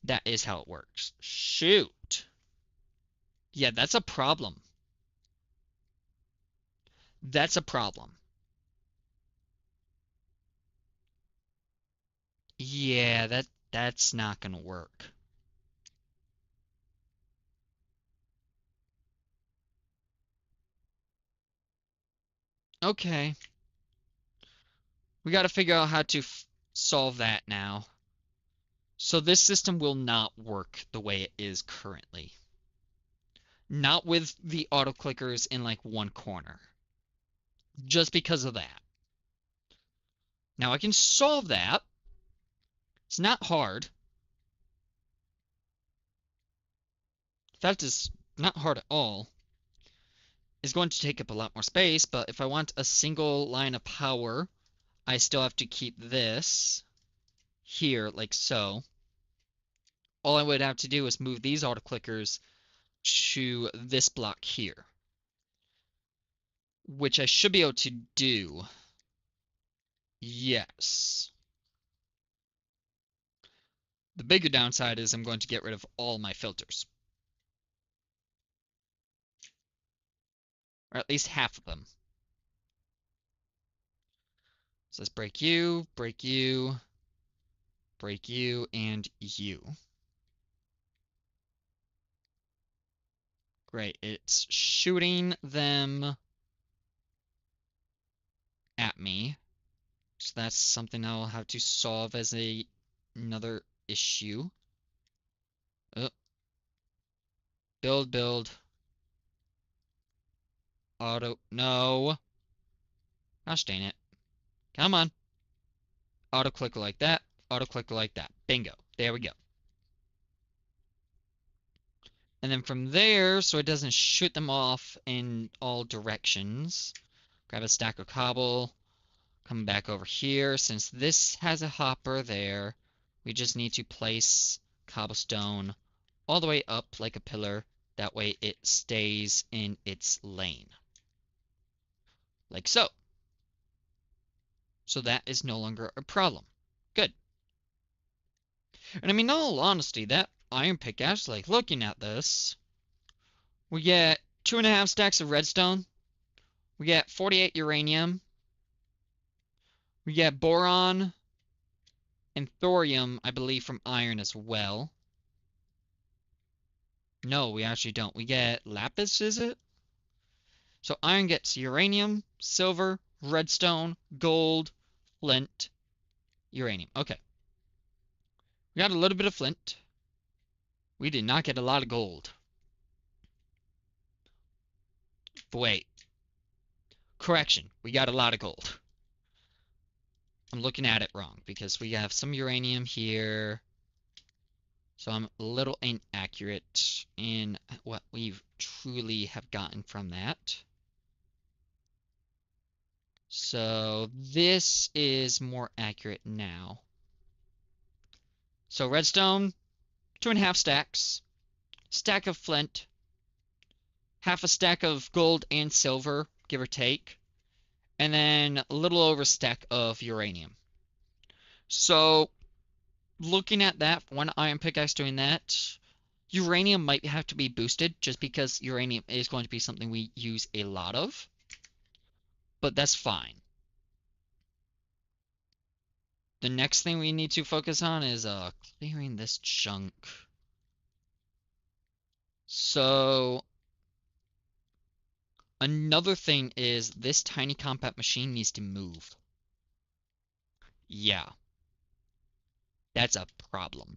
That is how it works. Shoot. Yeah, that's a problem. That's a problem. Yeah, that's not gonna work. Okay. We got to figure out how to solve that now. So this system will not work the way it is currently. Not with the auto clickers in like one corner. Just because of that. Now I can solve that. It's not hard. In fact, it's not hard at all. is going to take up a lot more space, but if I want a single line of power, I still have to keep this here, like so. All I would have to do is move these auto clickers to this block here, which I should be able to do. Yes. The bigger downside is I'm going to get rid of all my filters. Or at least half of them. So let's break you, break you, break you, and you. Great, it's shooting them at me. So that's something I'll have to solve as another issue. Oh, build. Auto, no. Gosh dang it. Come on. Auto clicker like that, auto clicker like that. Bingo. There we go. And then from there, so it doesn't shoot them off in all directions, grab a stack of cobble, come back over here. Since this has a hopper there, we just need to place cobblestone all the way up like a pillar. That way it stays in its lane. Like so. So that is no longer a problem. Good. And I mean, in all honesty, that iron pickaxe, like looking at this, we get 2.5 stacks of redstone. We get 48 uranium. We get boron and thorium, I believe, from iron as well. No, we actually don't. We get lapis, is it? So iron gets uranium, silver, redstone, gold, flint, uranium. Okay. We got a little bit of flint. We did not get a lot of gold. But wait. Correction. We got a lot of gold. I'm looking at it wrong because we have some uranium here. So I'm a little inaccurate in what we've truly have gotten from that. So this is more accurate now. So redstone, 2.5 stacks, stack of flint, half a stack of gold and silver, give or take, and then a little over a stack of uranium. So looking at that, one iron pickaxe doing that, uranium might have to be boosted just because uranium is going to be something we use a lot of, but that's fine. The next thing we need to focus on is clearing this junk. So another thing is this tiny compact machine needs to move. Yeah, that's a problem.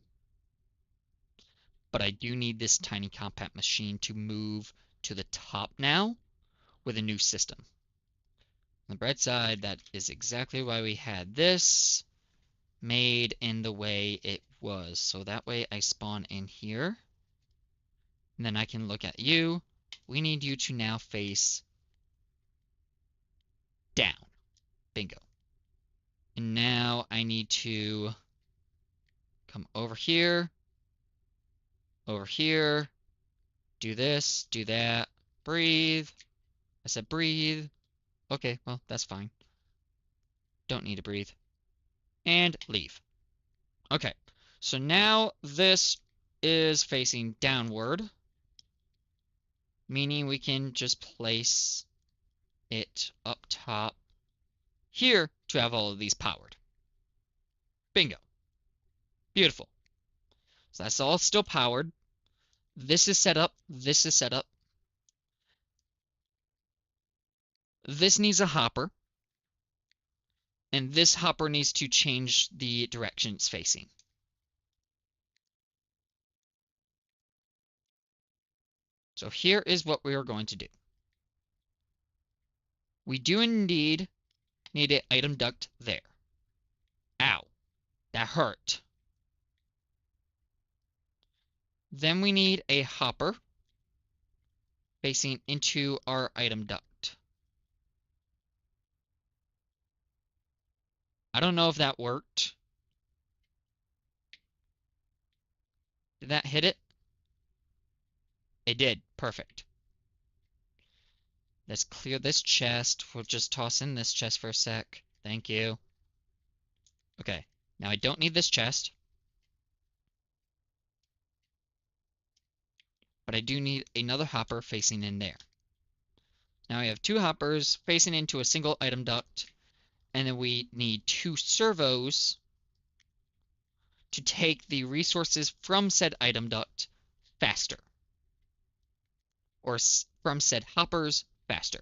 But I do need this tiny compact machine to move to the top now with a new system. On the bright side, that is exactly why we had this made in the way it was. So that way I spawn in here. And then I can look at you. We need you to now face down. Bingo. And now I need to come over here, do this, do that, breathe. I said breathe. Okay, well, that's fine. Don't need to breathe. And leave. Okay, so now this is facing downward, meaning we can just place it up top here to have all of these powered. Bingo. Beautiful. So that's all still powered. This is set up. This is set up. This needs a hopper. And this hopper needs to change the direction it's facing. So here is what we are going to do. We do indeed need an item duct there. Ow. That hurt. Then we need a hopper facing into our item duct. I don't know if that worked. Did that hit it? It did. Perfect. Let's clear this chest. We'll just toss in this chest for a sec. Thank you. Okay. Now I don't need this chest. But I do need another hopper facing in there. Now we have two hoppers facing into a single item duct. And then we need two servos to take the resources from said item duct faster. Or from said hoppers faster.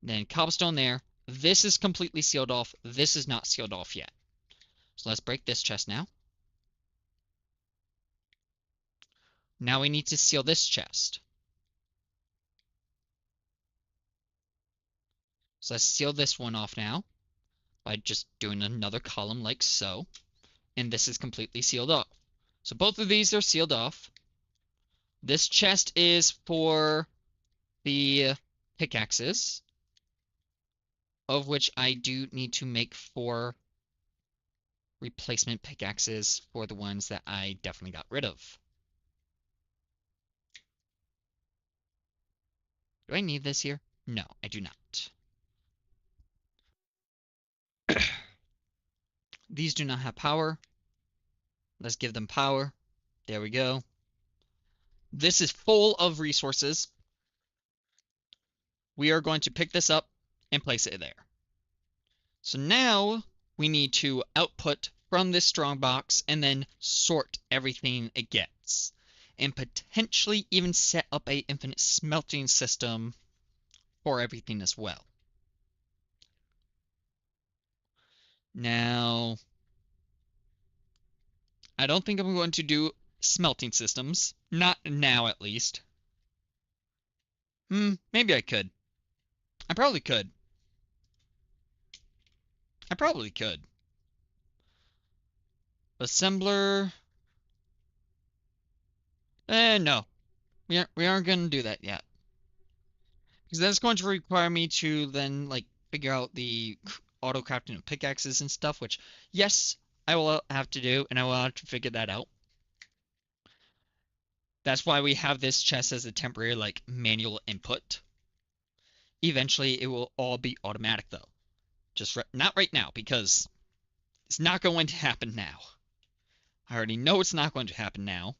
Then cobblestone there. This is completely sealed off. This is not sealed off yet. So let's break this chest now. Now we need to seal this chest. So let's seal this one off now by just doing another column like so. And this is completely sealed off. So both of these are sealed off. This chest is for the pickaxes, of which I do need to make 4 replacement pickaxes for the ones that I definitely got rid of. Do I need this here? No, I do not. These do not have power. Let's give them power. There we go. This is full of resources. We are going to pick this up and place it there. So now we need to output from this strong box and then sort everything it gets. And potentially even set up an infinite smelting system for everything as well. Now, I don't think I'm going to do smelting systems. Not now, at least. Maybe I could. I probably could. I probably could. Assembler. No. We aren't going to do that yet. Because that's going to require me to then, like, figure out the auto crafting of pickaxes and stuff, which, yes, I will have to do, and I will have to figure that out. That's why we have this chest as a temporary, like, manual input. Eventually, it will all be automatic, though. Just not right now, because it's not going to happen now. I already know it's not going to happen now.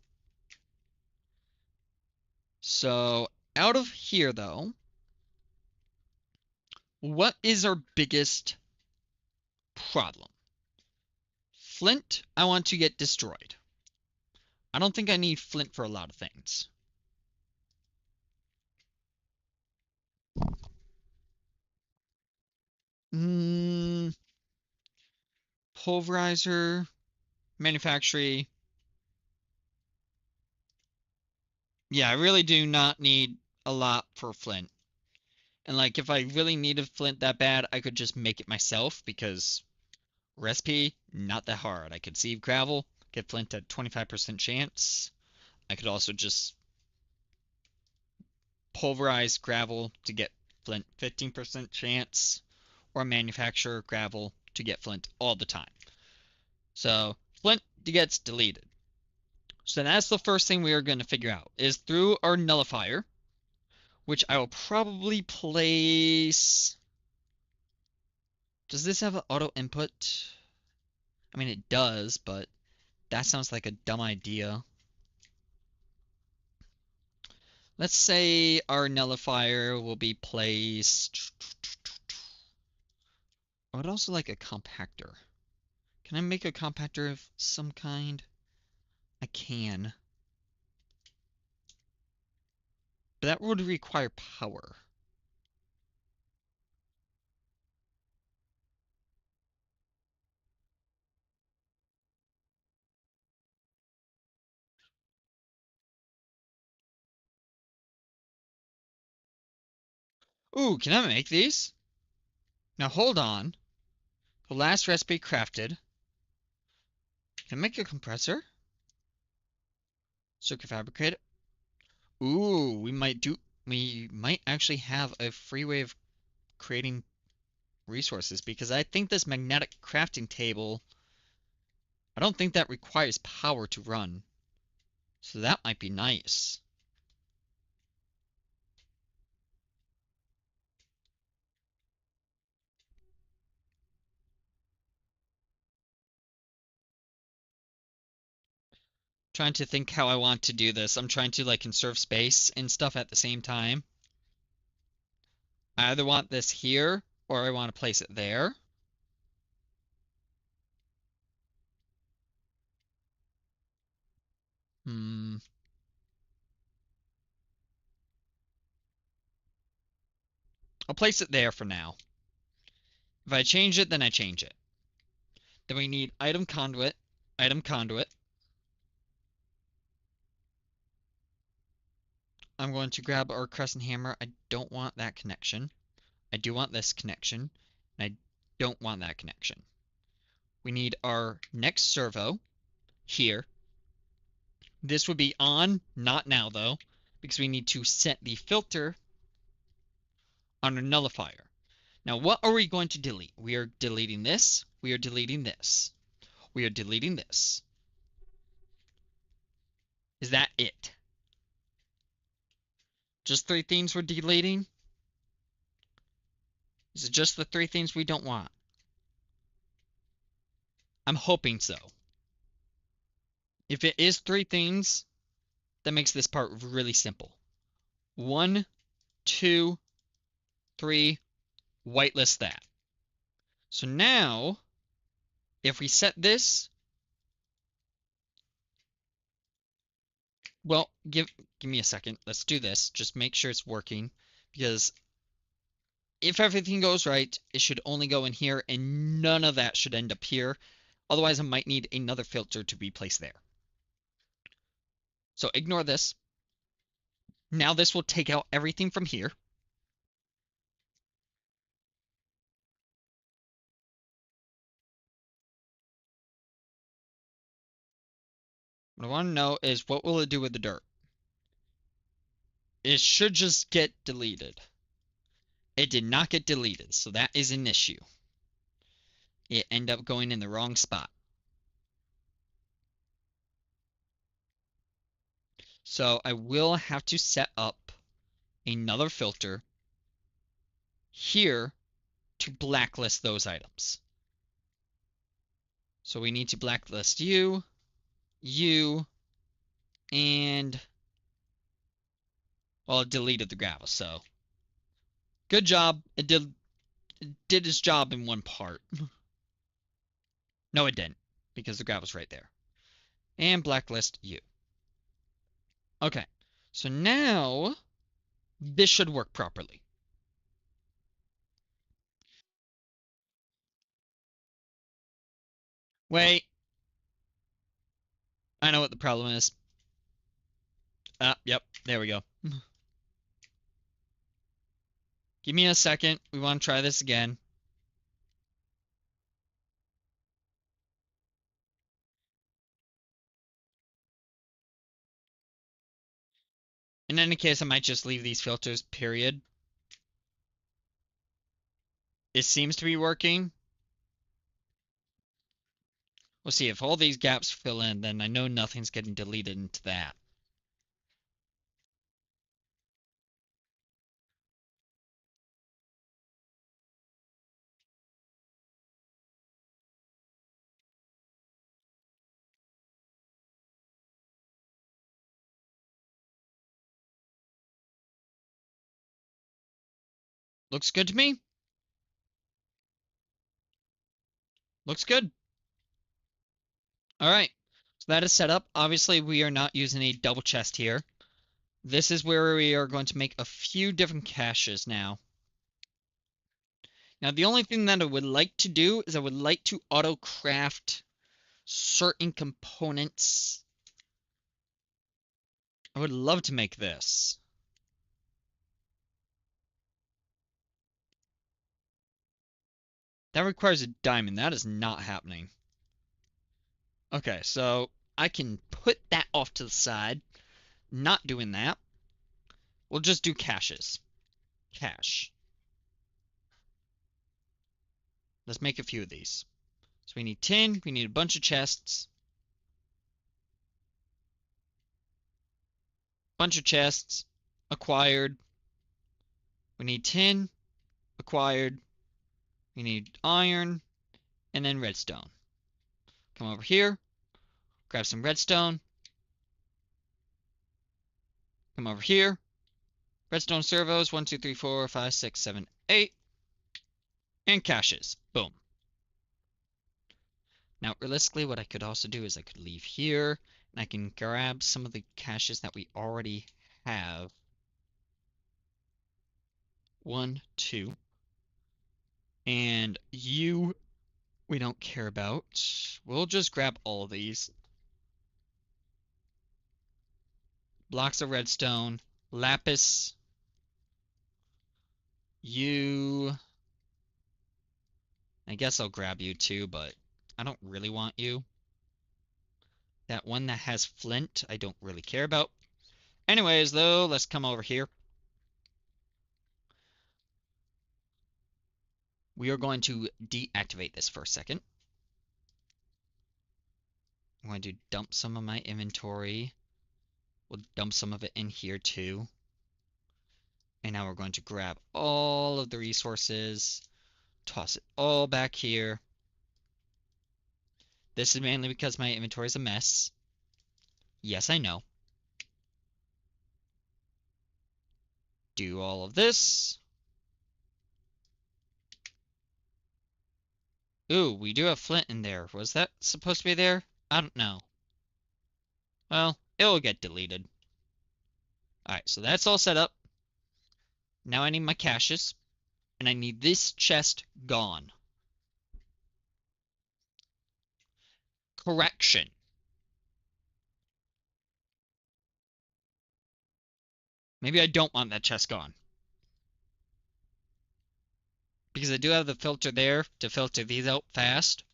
So, out of here, though, what is our biggest problem? Flint, I want to get destroyed. I don't think I need flint for a lot of things. Pulverizer, manufacturing. Yeah, I really do not need a lot for flint. And like, if I really needed flint that bad, I could just make it myself because recipe, not that hard. I could sieve gravel, get flint at 25% chance. I could also just pulverize gravel to get flint 15% chance, or manufacture gravel to get flint all the time. So flint gets deleted. So that's the first thing we are going to figure out, is through our nullifier, which I will probably place... Does this have an auto input? I mean, it does, but that sounds like a dumb idea. Let's say our nullifier will be placed... I would also like a compactor. Can I make a compactor of some kind? I can. But that would require power. Ooh, can I make these? Now hold on. The last recipe crafted. Can I make a compressor? Circuit fabricator. Ooh, we might actually have a free way of creating resources because I think this magnetic crafting table, I don't think that requires power to run. So that might be nice. Trying to think how I want to do this. I'm trying to like conserve space and stuff at the same time. I either want this here or I want to place it there. Hmm. I'll place it there for now. If I change it, then I change it. Then we need item conduit, item conduit. I'm going to grab our crescent hammer. I don't want that connection. I do want this connection, and I don't want that connection. We need our next servo here. This would be on, not now though, because we need to set the filter on a nullifier. Now, what are we going to delete? We are deleting this. We are deleting this. We are deleting this. Is that it? Just three things we're deleting? Is it just the three things we don't want? I'm hoping so. If it is three things, that makes this part really simple. 1, 2, 3, whitelist that. So now, if we set this, well, give me a second. Let's do this. Just make sure it's working, because if everything goes right, it should only go in here, and none of that should end up here. Otherwise, I might need another filter to be placed there. So ignore this. Now this will take out everything from here. What I want to know is what will it do with the dirt? It should just get deleted. It did not get deleted, so that is an issue. It ended up going in the wrong spot. So I will have to set up another filter here to blacklist those items. So we need to blacklist you, and, well, it deleted the gravel, so good job. It did its job in one part. No, it didn't, because the gravel's right there. And blacklist you. Okay, so now this should work properly. Wait, I know what the problem is. Yep, there we go. Give me a second. We want to try this again. In any case, I might just leave these filters, period. It seems to be working. We'll see if all these gaps fill in, then I know nothing's getting deleted into that. Looks good to me. Looks good. All right. So that is set up. Obviously, we are not using a double chest here. This is where we are going to make a few different caches now. Now, the only thing that I would like to do is I would like to auto craft certain components. I would love to make this. That requires a diamond. That is not happening. Okay, so I can put that off to the side. Not doing that. We'll just do caches. Cache. Let's make a few of these. So we need tin, we need a bunch of chests. Bunch of chests. Acquired. We need tin. Acquired. We need iron. And then redstone. Come over here. Grab some redstone. Come over here. Redstone servos. 1, 2, 3, 4, 5, 6, 7, 8. And caches. Boom. Now, realistically, what I could also do is I could leave here, and I can grab some of the caches that we already have. 1, 2. And you, we don't care about. We'll just grab all of these. Blocks of redstone, lapis. You, I guess I'll grab you too, but I don't really want you. That one that has flint, I don't really care about. Anyways, though, let's come over here. We are going to deactivate this for a second. I'm going to dump some of my inventory. We'll dump some of it in here too. And now we're going to grab all of the resources, toss it all back here. This is mainly because my inventory is a mess. Yes, I know. Do all of this. Ooh, we do have flint in there. Was that supposed to be there? I don't know. Well, it'll get deleted. Alright, so that's all set up. Now I need my caches. And I need this chest gone. Correction. Maybe I don't want that chest gone. Because I do have the filter there to filter these out fast.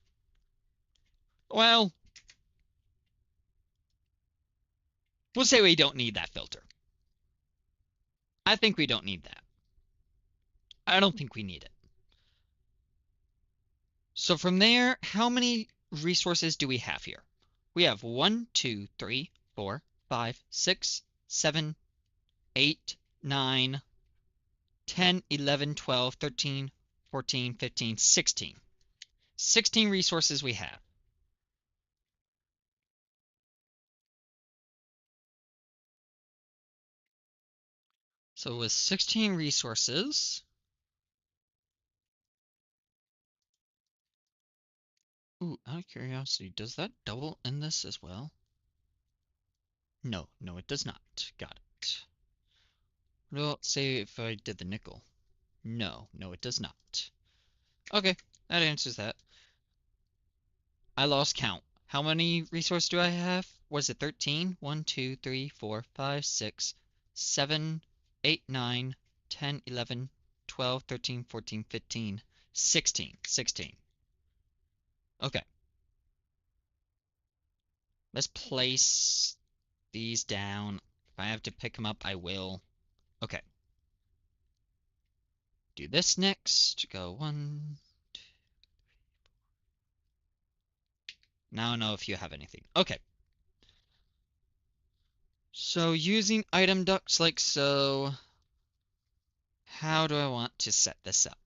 Well, we'll say we don't need that filter. I think we don't need that. I don't think we need it. So from there, how many resources do we have here? We have 1, 2, 3, 4, 5, 6, 7, 8, 9, 10, 11, 12, 13, 14, 15, 16. 16 resources we have. So with 16 resources, ooh, out of curiosity, does that double in this as well? No, no, it does not. Got it. Well, say if I did the nickel. No, no, it does not. Okay, that answers that. I lost count. How many resources do I have? Was it 13? 1, 2, 3, 4, 5, 6, 7, 8, 9, 10, 11, 12, 13, 14, 15, 16. 16. Okay. Let's place these down. If I have to pick them up, I will. Okay. Do this next. Go 1. Now I know if you have anything. Okay. So using item ducts like so, how do I want to set this up?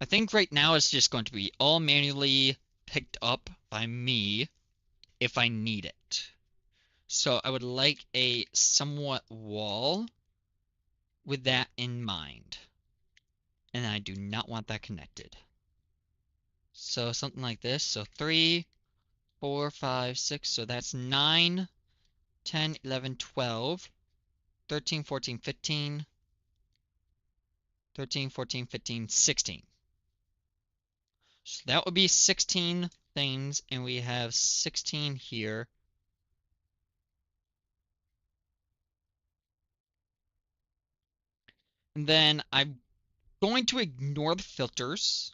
I think right now it's just going to be all manually picked up by me if I need it. So I would like a somewhat wall with that in mind. And I do not want that connected. So something like this. So 3, 4, 5, 6. So that's 9, 10, 11, 12, 13, 14, 15, 13, 14, 15, 16. So that would be 16 things, and we have 16 here. And then I'm going to ignore the filters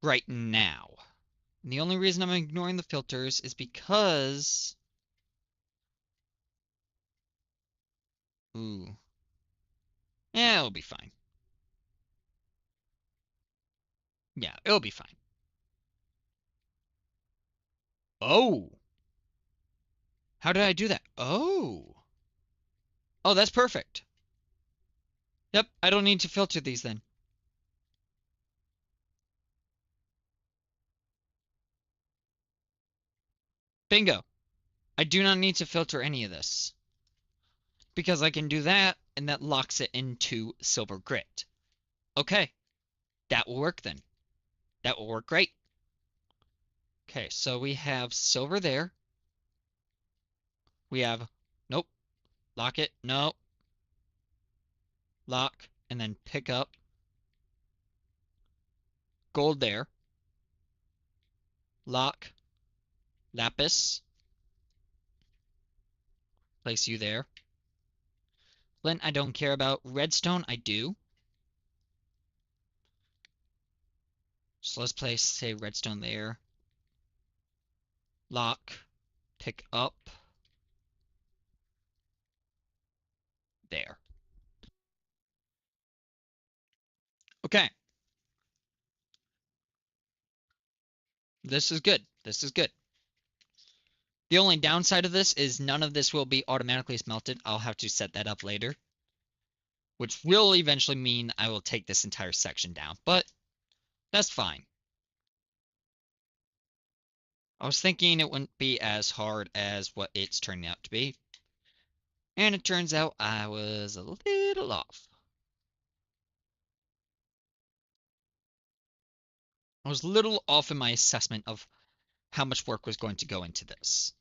right now. And the only reason I'm ignoring the filters is because Ooh. Yeah, it'll be fine. Yeah, it'll be fine. Oh! How did I do that? Oh! Oh, that's perfect. Yep, I don't need to filter these then. Bingo. I do not need to filter any of this. Because I can do that, and that locks it into silver grit. Okay, that will work then. That will work great. Okay, so we have silver there. We have, nope, lock it, no, lock, and then pick up. Gold there. Lock, lapis, place you there. Flint, I don't care about. Redstone, I do. So let's place, say, redstone there. Lock, pick up, there. Okay, this is good. This is good. The only downside of this is none of this will be automatically smelted. I'll have to set that up later, which will eventually mean I will take this entire section down, but that's fine. I was thinking it wouldn't be as hard as what it's turning out to be, and it turns out I was a little off. I was a little off in my assessment of how much work was going to go into this.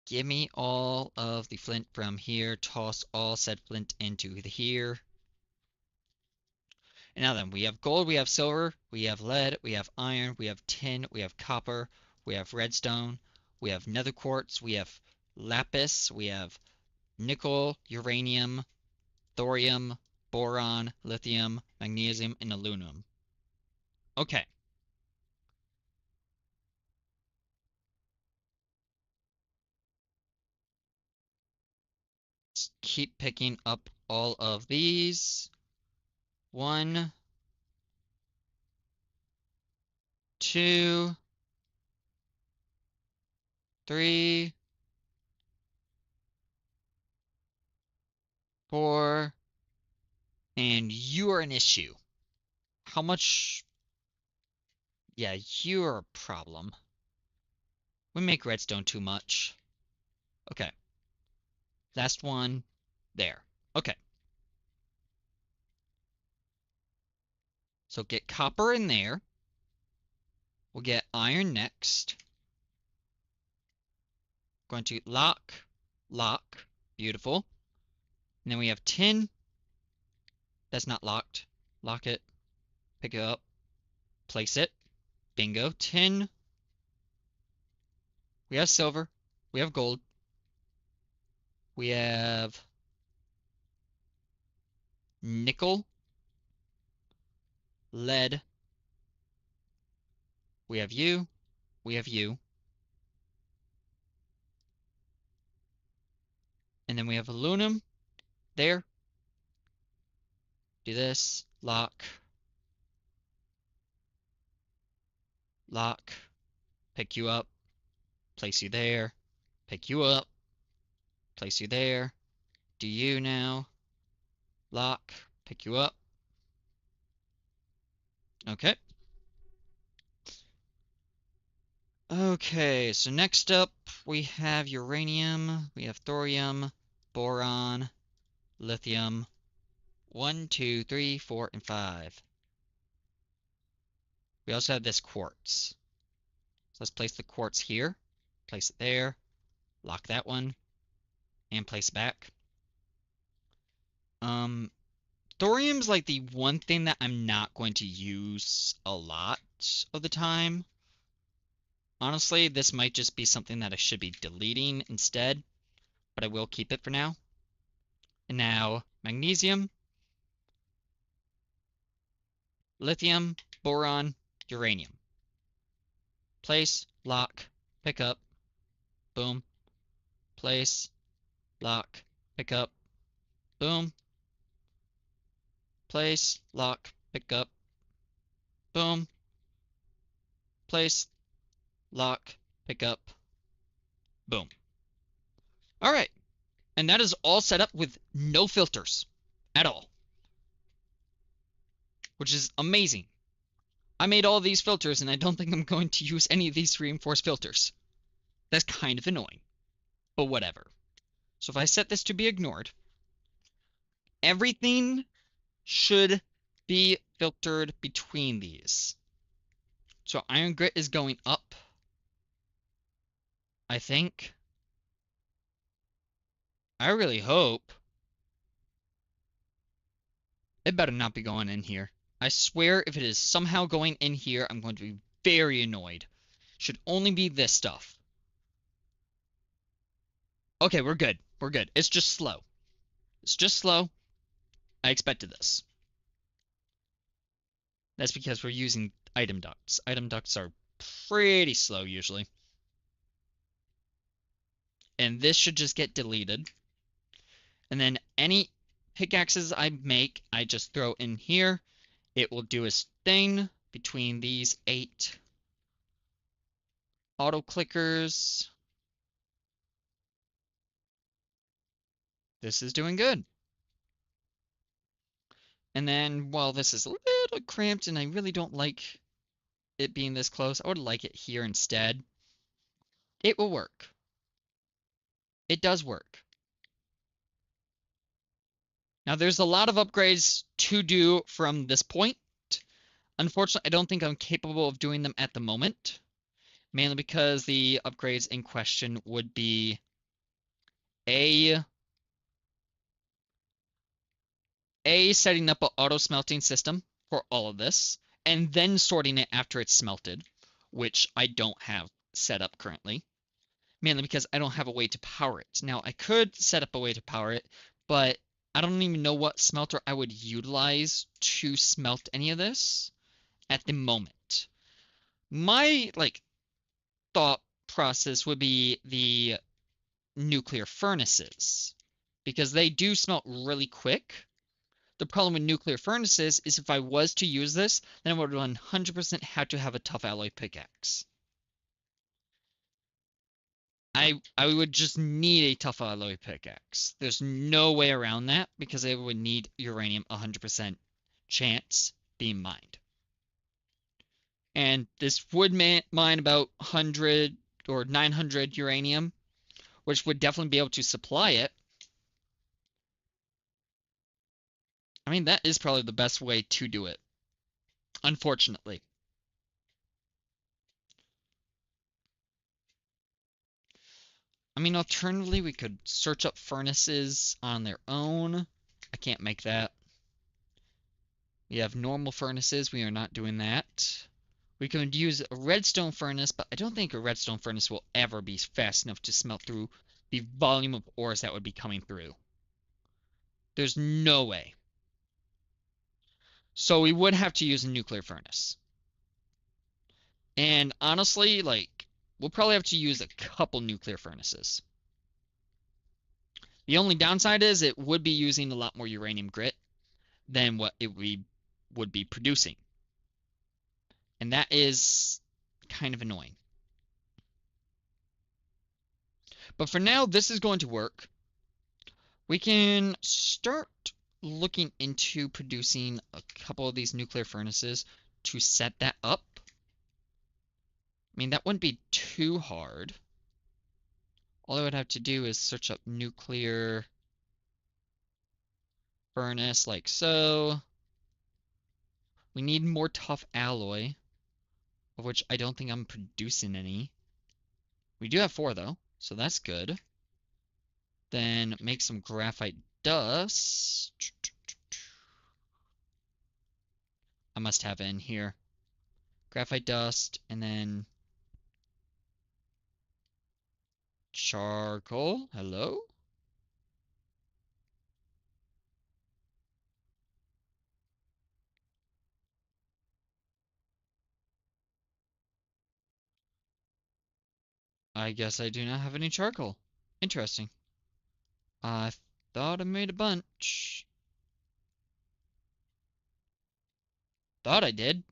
Give me all of the flint from here, toss all said flint into here. And now then, we have gold, we have silver, we have lead, we have iron, we have tin, we have copper, we have redstone, we have nether quartz, we have lapis, we have nickel, uranium, thorium, boron, lithium, magnesium, and aluminum. Okay. Let's keep picking up all of these. 1, 2, 3, 4, and you are an issue. How much? Yeah, you're a problem. We make redstone too much. Okay. Last one. There. Okay. So get copper in there. We'll get iron next. Going to lock, lock. Beautiful. And then we have tin. That's not locked. Lock it. Pick it up. Place it. Bingo. Tin. We have silver. We have gold. We have nickel. Lead. We have you. We have you. And then we have aluminum. There. Do this. Lock. Lock. Pick you up. Place you there. Pick you up. Place you there. Do you now. Lock. Pick you up. Okay. Okay, so next up we have uranium, we have thorium, boron, lithium. 1, 2, 3, 4, and 5. We also have this quartz. So let's place the quartz here. Place it there. Lock that one. And place it back. Um, Thorium's like the one thing that I'm not going to use a lot of the time. Honestly, this might just be something that I should be deleting instead, but I will keep it for now. And now, magnesium, lithium, boron, uranium. Place, lock, pick up, boom, place, lock, pick up, boom, place, lock, pick up, boom, place, lock, pick up, boom. All right. And that is all set up with no filters at all, which is amazing. I made all these filters and I don't think I'm going to use any of these reinforced filters. That's kind of annoying, but whatever. So if I set this to be ignored, everything should be filtered between these. So iron grit is going up, I think. I really hope. It better not be going in here. I swear if it is somehow going in here, I'm going to be very annoyed. Should only be this stuff. Okay, we're good. We're good. It's just slow. It's just slow. I expected this. That's because we're using item ducts. Item ducts are pretty slow usually. And this should just get deleted. And then any pickaxes I make, I just throw in here. It will do its thing between these 8 auto clickers. This is doing good. And then, well, this is a little cramped and I really don't like it being this close. I would like it here instead. It will work. It does work. Now, there's a lot of upgrades to do from this point. Unfortunately, I don't think I'm capable of doing them at the moment, mainly because the upgrades in question would be a setting up an auto smelting system for all of this, and then sorting it after it's smelted, which I don't have set up currently, mainly because I don't have a way to power it. Now, I could set up a way to power it, but I don't even know what smelter I would utilize to smelt any of this at the moment. My thought process would be the nuclear furnaces because they do smelt really quick. The problem with nuclear furnaces is if I was to use this, then I would 100% have to have a tough alloy pickaxe. I would just need a tough alloy pickaxe. There's no way around that because I would need uranium 100% chance being mined. And this would mine about 100 or 900 uranium, which would definitely be able to supply it. I mean, that is probably the best way to do it, unfortunately. I mean, alternatively, we could search up furnaces on their own. I can't make that. We have normal furnaces. We are not doing that. We could use a redstone furnace, but I don't think a redstone furnace will ever be fast enough to smelt through the volume of ores that would be coming through. There's no way. So we would have to use a nuclear furnace. And honestly, we'll probably have to use a couple nuclear furnaces. The only downside is it would be using a lot more uranium grit than what we would be producing. And that is kind of annoying. But for now, this is going to work. We can start looking into producing a couple of these nuclear furnaces to set that up. I mean, that wouldn't be too hard. All I would have to do is search up nuclear furnace like so. We need more tough alloy, of which I don't think I'm producing any. We do have 4 though, so that's good. Then make some graphite dust. I must have it in here. Graphite dust, and then charcoal. Hello? I guess I do not have any charcoal. Interesting. I thought I made a bunch. Thought I did.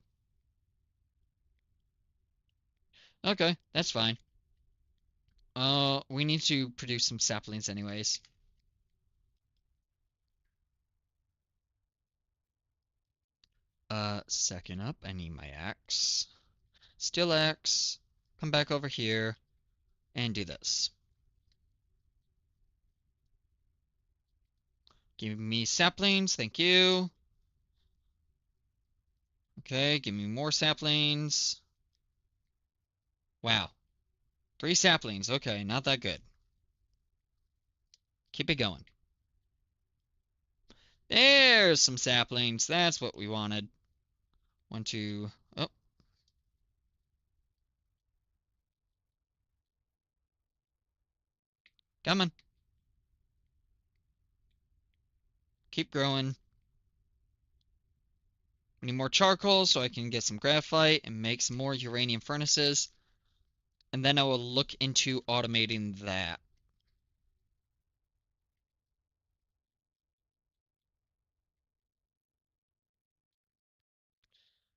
Okay, that's fine. We need to produce some saplings anyways. Second up, I need my axe. Steel axe. Come back over here and do this. Give me saplings, thank you. Okay, give me more saplings. Wow. 3 saplings, okay, not that good. Keep it going. There's some saplings, that's what we wanted. 1, 2, oh. Come on. Keep growing. We need more charcoal so I can get some graphite and make some more uranium furnaces. And then I will look into automating that.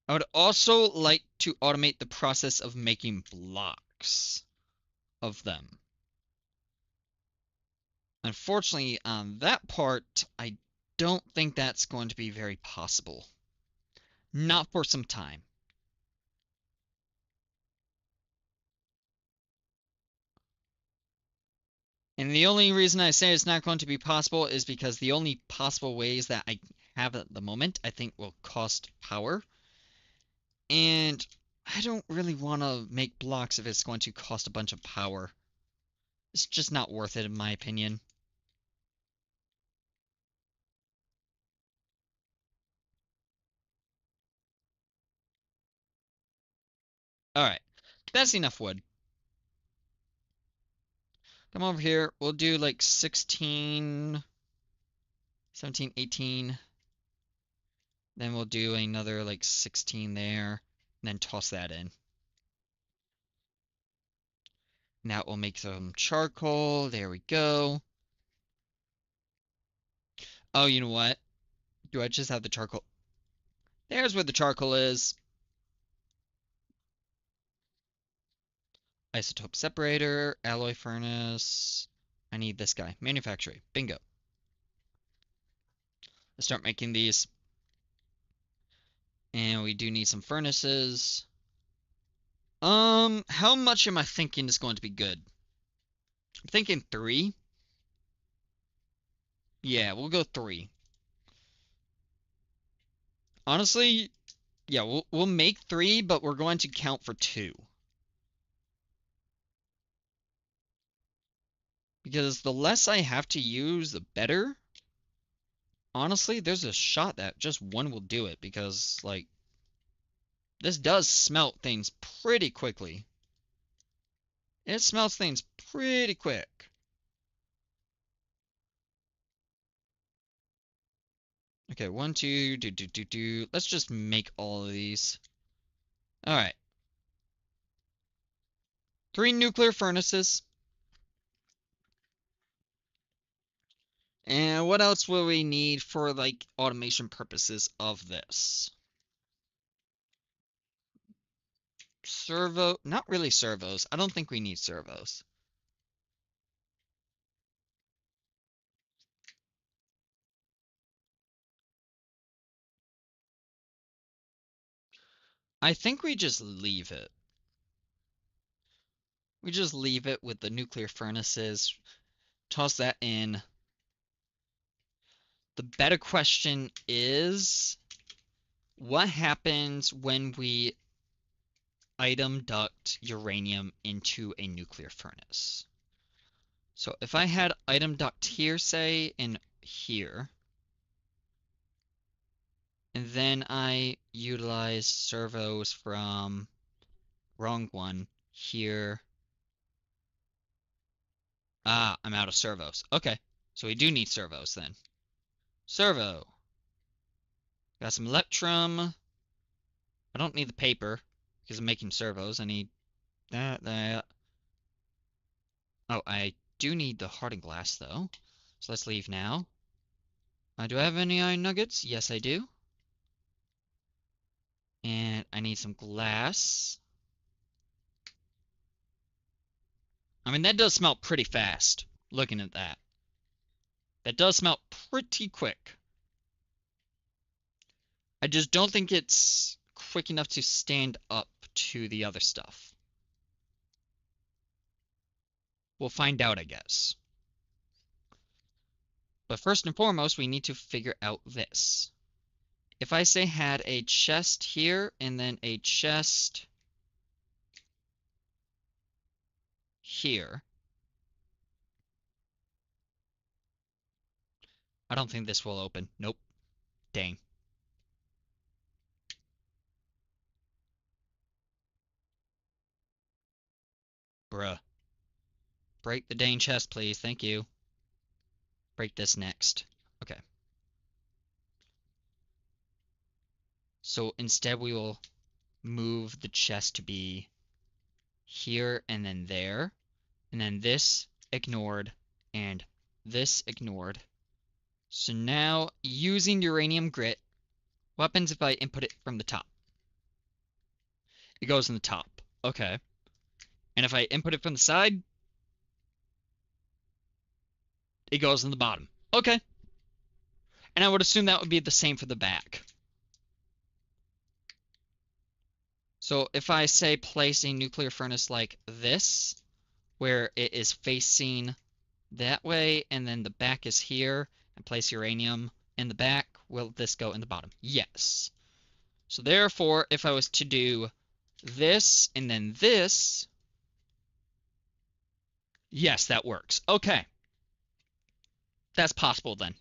I would also like to automate the process of making blocks of them. Unfortunately, on that part, I don't think that's going to be very possible. Not for some time. And the only reason I say it's not going to be possible is because the only possible ways that I have at the moment, I think will cost power. And I don't really want to make blocks if it's going to cost a bunch of power. It's just not worth it in my opinion. Alright, that's enough wood. Come over here. We'll do like 16, 17, 18. Then we'll do another like 16 there. And then toss that in. Now we'll make some charcoal. There we go. Oh, you know what? Do I just have the charcoal? There's where the charcoal is. Isotope separator, alloy furnace. I need this guy. Manufacturing. Bingo. Let's start making these. And we do need some furnaces. How much am I thinking is going to be good? I'm thinking 3. Yeah, we'll go 3. Honestly, yeah, we'll make 3, but we're going to count for 2. Because the less I have to use, the better. Honestly, there's a shot that just 1 will do it because, like, this does smelt things pretty quickly. It smelts things pretty quick. Okay, 1, 2, do. Let's just make all of these. All right. 3 nuclear furnaces. And what else will we need for, like, automation purposes of this? Not really servos. I don't think we need servos. I think we just leave it. We just leave it with the nuclear furnaces, toss that in. The better question is, what happens when we item duct uranium into a nuclear furnace? So if I had item duct here, say, and here, and then I utilize servos from wrong one here. Ah, I'm out of servos. Okay, so we do need servos then. Servo. Got some electrum. I don't need the paper because I'm making servos. I need that. Oh, I do need the hardened glass though. So let's leave now. Do I have any iron nuggets? Yes, I do. And I need some glass. I mean, that does smelt pretty fast, looking at that. That does smelt pretty quick. I just don't think it's quick enough to stand up to the other stuff. We'll find out, I guess. But first and foremost, we need to figure out this. If I say had a chest here and then a chest here, I don't think this will open. Nope. Dang. Bruh. Break the dang chest, please. Thank you. Break this next. Okay. So instead we will move the chest to be here and then there. And then this ignored and this ignored. So now using uranium grit, what happens if I input it from the top? It goes in the top. Okay. And if I input it from the side, it goes in the bottom. Okay. And I would assume that would be the same for the back. So if I say place a nuclear furnace like this, where it is facing that way, and then the back is here, and place uranium in the back, will this go in the bottom? Yes. So therefore, if I was to do this and then this, yes, that works. Okay. That's possible then.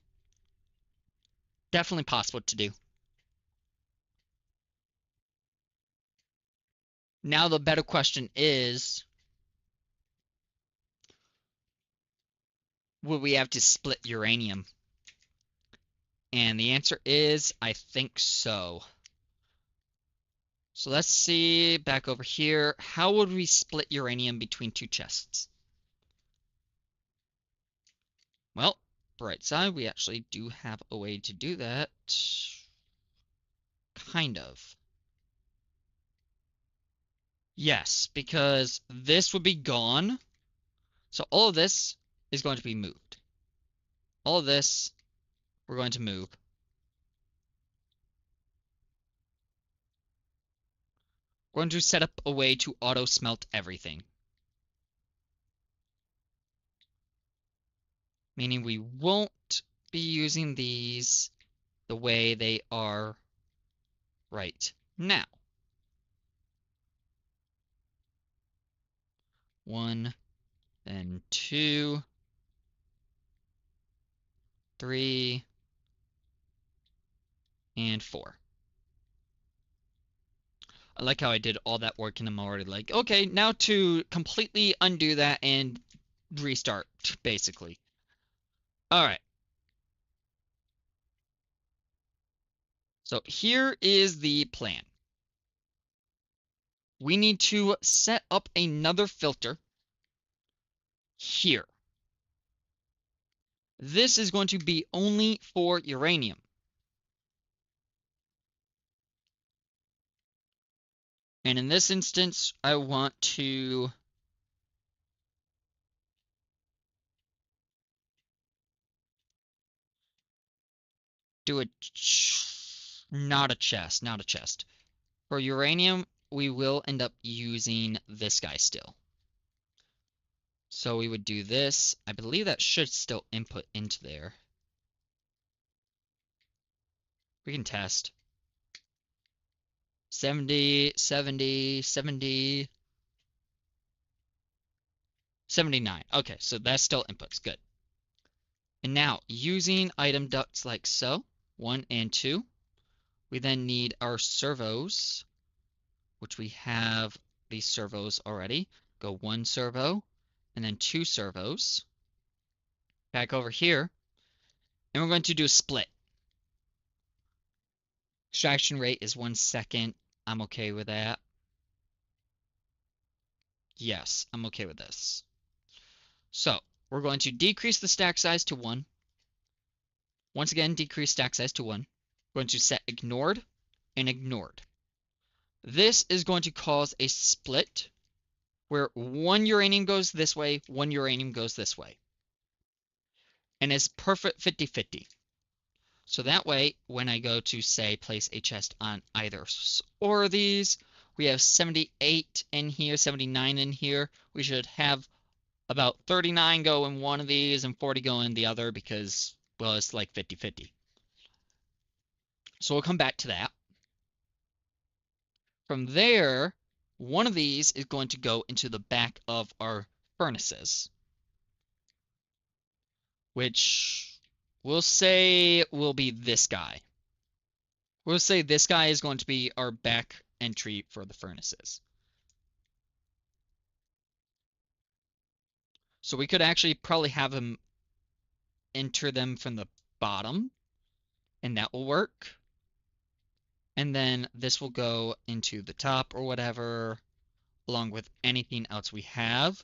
Definitely possible to do. Now the better question is, would we have to split uranium? And the answer is, I think so. So let's see, back over here, how would we split uranium between two chests? Well, bright side, we actually do have a way to do that. Kind of. Yes, because this would be gone. So all of this is going to be moved. All of this, we're going to move. We're going to set up a way to auto smelt everything. Meaning we won't be using these the way they are right now. 1, then 2, 3, and 4. I like how I did all that work and I'm already like, okay, now to completely undo that and restart, basically. All right. So here is the plan. We need to set up another filter here. This is going to be only for uranium. And in this instance, I want to do not a chest, not a chest. For uranium, we will end up using this guy still. So we would do this. I believe that should still input into there. We can test. 70, 70, 70, 79. Okay, so that's still inputs. Good. And now, using item ducts like so, 1 and 2, we then need our servos, which we have these servos already. Go 1 servo, and then 2 servos. Back over here, and we're going to do a split. Extraction rate is 1 second. I'm okay with that. Yes, I'm okay with this. So, We're going to decrease the stack size to 1. Once again, decrease stack size to 1. We're going to set ignored and ignored. This is going to cause a split where 1 uranium goes this way, 1 uranium goes this way. And it's perfect 50-50. So that way, when I go to, say, place a chest on either or of these, we have 78 in here, 79 in here. We should have about 39 go in one of these and 40 go in the other because, well, it's like 50-50. So we'll come back to that. From there, one of these is going to go into the back of our furnaces, which we'll say will be this guy. We'll say this guy is going to be our back entry for the furnaces. So we could actually probably have him enter them from the bottom, and that will work. And then this will go into the top or whatever, along with anything else we have.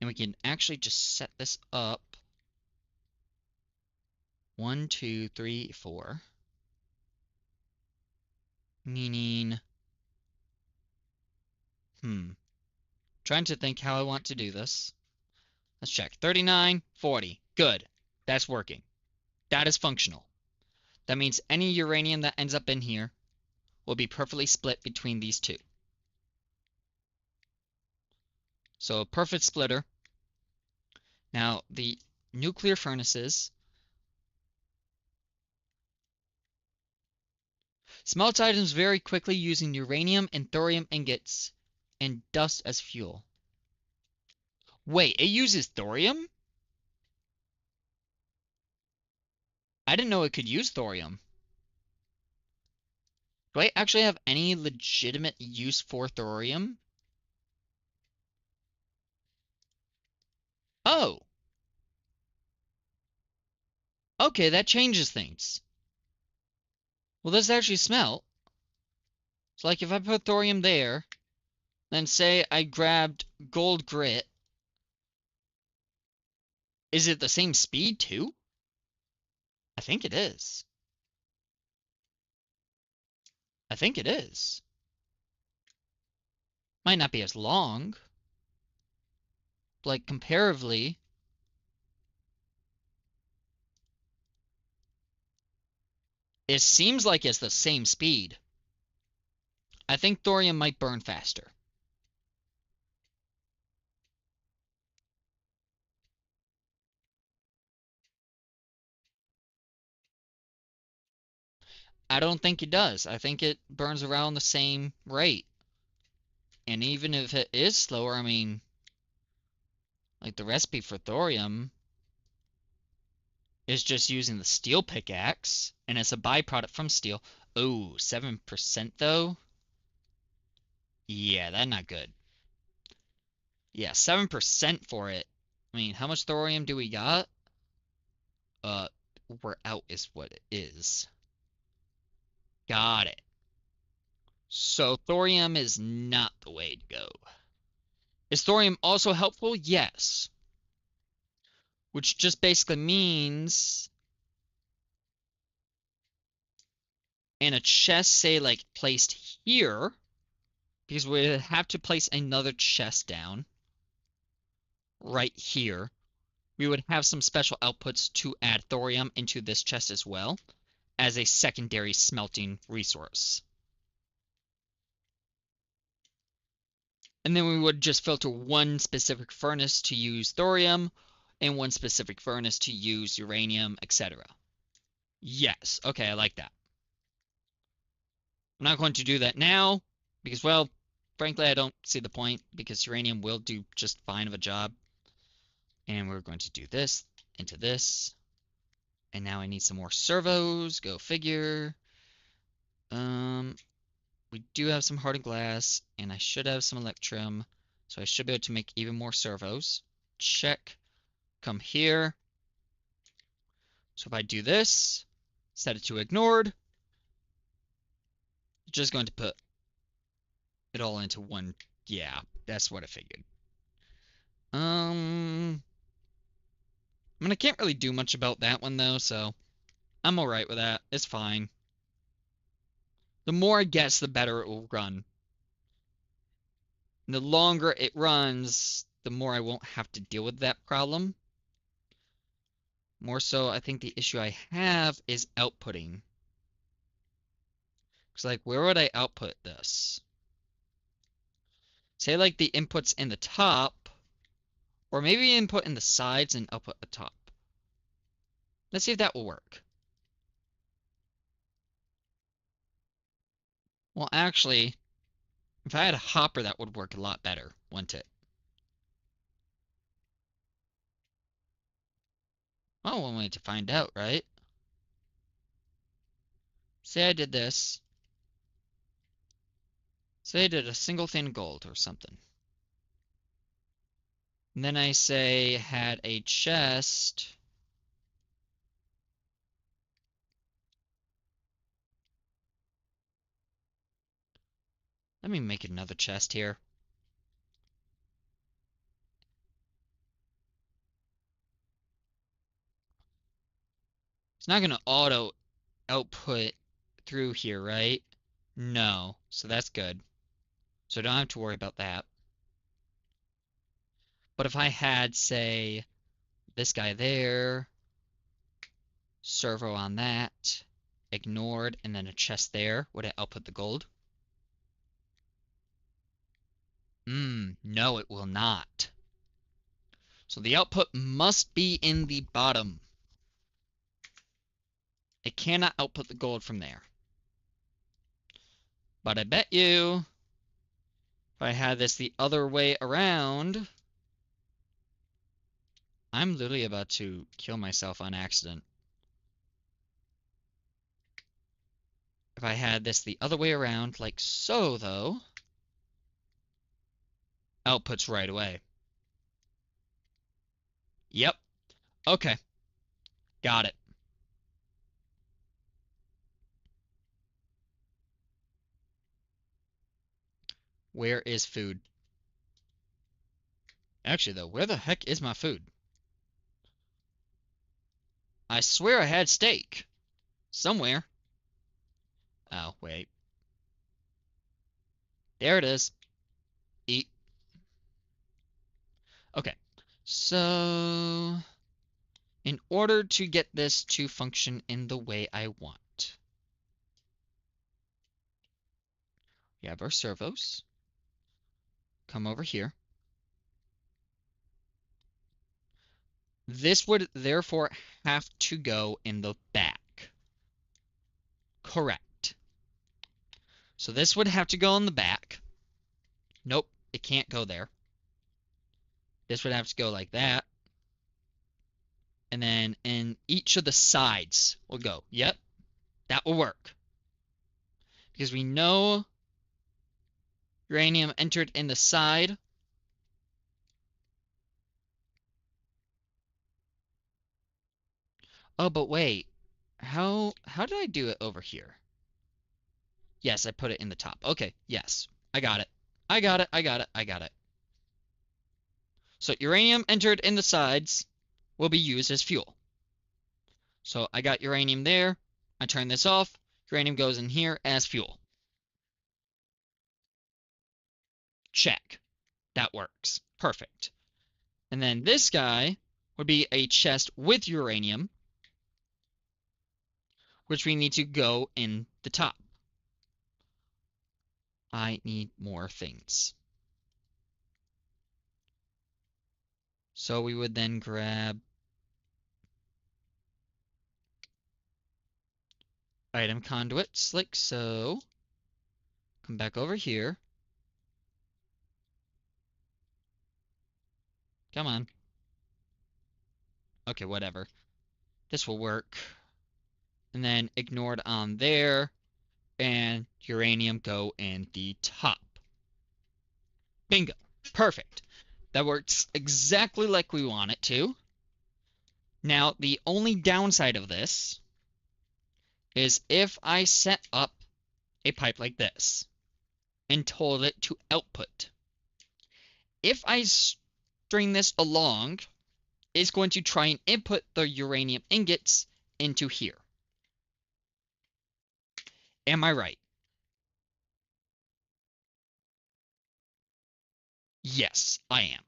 And we can actually just set this up. 1, 2, 3, 4. Meaning, trying to think how I want to do this. Let's check. 39, 40. Good. That's working. That is functional. That means any uranium that ends up in here will be perfectly split between these two. So a perfect splitter. Now, the nuclear furnaces smelt items very quickly using uranium and thorium ingots and dust as fuel. Wait, it uses thorium? I didn't know it could use thorium. Do I actually have any legitimate use for thorium? Oh! Okay, that changes things. Well, this actually smelt. So, like, if I put thorium there, then say I grabbed gold grit, is it the same speed, too? I think it is. I think it is. Might not be as long. Like, comparatively, it seems like it's the same speed. I think thorium might burn faster. I don't think it does. I think it burns around the same rate. And even if it is slower, I mean, like the recipe for thorium is just using the steel pickaxe, and it's a byproduct from steel. Oh, 7% though? Yeah, that's not good. Yeah, 7% for it. I mean, how much thorium do we got? We're out is what it is. Got it. So thorium is not the way to go. Is thorium also helpful? Yes. Which just basically means in a chest, say like placed here, because we have to place another chest down right here. We would have some special outputs to add thorium into this chest as well as a secondary smelting resource. And then we would just filter one specific furnace to use thorium and one specific furnace to use uranium, etc. Yes, okay, I like that. I'm not going to do that now because, well, frankly, I don't see the point because uranium will do just fine of a job. And we're going to do this into this. And now I need some more servos. Go figure. We do have some hardened glass, and I should have some electrum, so I should be able to make even more servos. Check. Come here. So if I do this, set it to ignored, just going to put it all into one. Yeah, that's what I figured. I mean, I can't really do much about that one, though, so I'm alright with that. It's fine. The more I guess, the better it will run. And the longer it runs, the more I won't have to deal with that problem. More so, I think the issue I have is outputting. Because, like, where would I output this? Say, like, the input's in the top, or maybe input in the sides and output the top. Let's see if that will work. Well, actually, if I had a hopper, that would work a lot better, wouldn't it? Oh, one way to find out, right? Say I did this. Say I did a single thin gold or something. And then I say had a chest. Let me make another chest here. It's not going to auto output through here, right? No. So that's good. So I don't have to worry about that. But if I had, say, this guy there, servo on that, ignored, and then a chest there, would it output the gold? No, it will not. So the output must be in the bottom. It cannot output the gold from there. But I bet you, if I had this the other way around, I'm literally about to kill myself on accident. If I had this the other way around, like so, though, outputs right away. Yep. Okay. Got it. Where is food? Actually, though, where the heck is my food? I swear I had steak. Somewhere. Oh, wait. There it is. Eat. Okay. So, in order to get this to function in the way I want, we have our servos. Come over here. This would therefore have to go in the back. Correct. So this would have to go in the back. Nope, it can't go there. This would have to go like that. And then in each of the sides will go. Yep, that will work. Because we know uranium entered in the side. Oh, but wait. How did I do it over here? Yes, I put it in the top. Okay, yes. I got it. I got it. I got it. I got it. So uranium entered in the sides will be used as fuel. So I got uranium there. I turn this off. Uranium goes in here as fuel. Check. That works. Perfect. And then this guy would be a chest with uranium, which we need to go in the top. I need more things. So we would then grab item conduits like so. Come back over here. Come on. Okay, whatever. This will work. And then ignored on there. And uranium go in the top. Bingo. Perfect. That works exactly like we want it to. Now, the only downside of this is if I set up a pipe like this and told it to output. If I string this along is going to try and input the uranium ingots into here. Am I right? Yes, I am.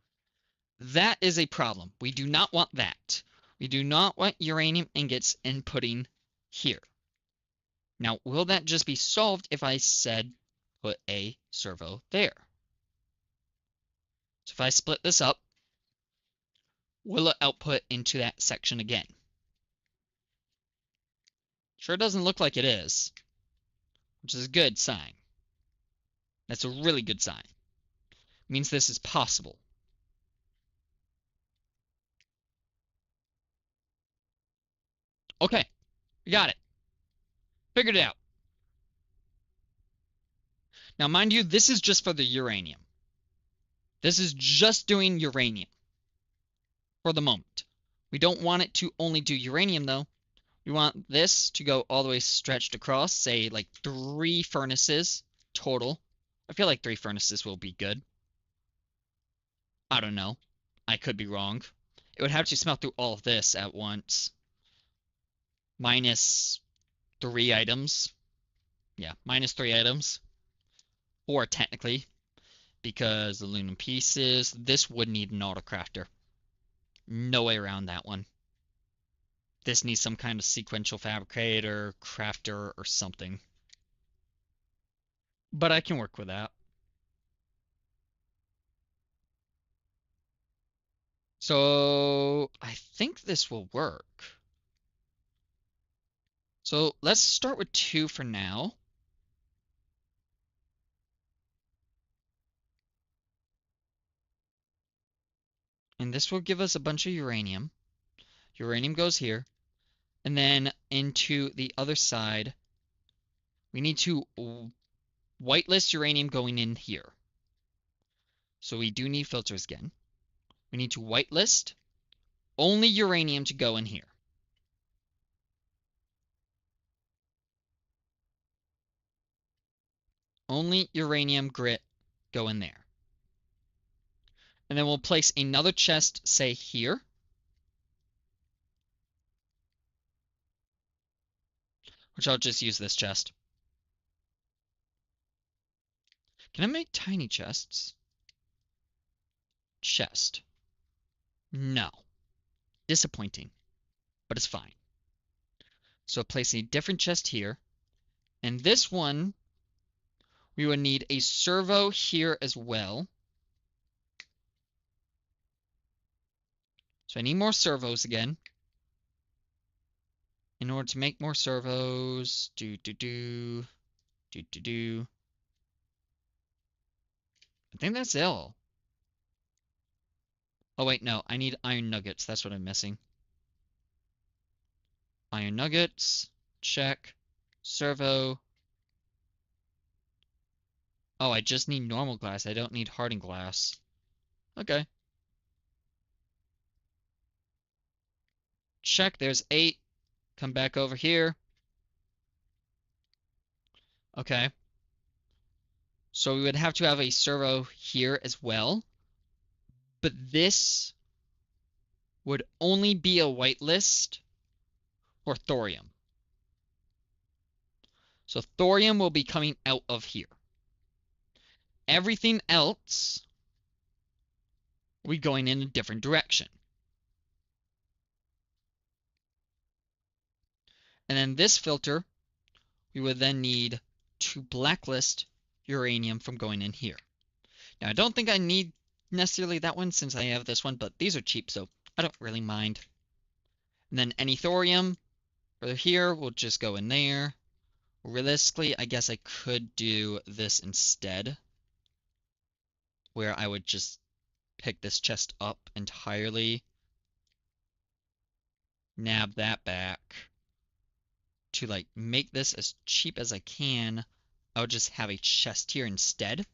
That is a problem. We do not want that. We do not want uranium ingots inputting here. Now, will that just be solved if I said put a servo there? So if I split this up, will it output into that section again? Sure doesn't look like it is, which is a good sign. That's a really good sign. It means this is possible. Okay, we got it. Figured it out. Now, mind you, this is just for the uranium. This is just doing uranium for the moment. We don't want it to only do uranium, though. We want this to go all the way stretched across, say, like 3 furnaces total. I feel like 3 furnaces will be good. I don't know. I could be wrong. It would have to smelt through all of this at once. Minus 3 items. Yeah, minus 3 items. 4 technically, because aluminum pieces. This would need an autocrafter. No way around that one. This needs some kind of sequential fabricator, crafter, or something. But I can work with that. So I think this will work. So let's start with 2 for now. And this will give us a bunch of uranium. Uranium goes here. And then into the other side, we need to whitelist uranium going in here. So we do need filters again. We need to whitelist only uranium to go in here. Only uranium grit go in there. And then we'll place another chest, say here. Which I'll just use this chest. Can I make tiny chests? Chest. No. Disappointing. But it's fine. So place a different chest here. And this one, we would need a servo here as well. So I need more servos again. In order to make more servos, I think that's all. Oh wait, no, I need iron nuggets. That's what I'm missing. Iron nuggets, check. Servo. Oh, I just need normal glass. I don't need hardened glass. Okay. Check, there's 8. Come back over here. Okay. So we would have to have a servo here as well. But this would only be a whitelist for thorium. So thorium will be coming out of here. Everything else will be going in a different direction. And then this filter, we would then need to blacklist uranium from going in here. Now, I don't think I need necessarily that one since I have this one, but these are cheap, so I don't really mind. And then any thorium for here will just go in there. Realistically, I guess I could do this instead, where I would just pick this chest up entirely, nab that back. To like make this as cheap as I can, I would just have a chest here instead,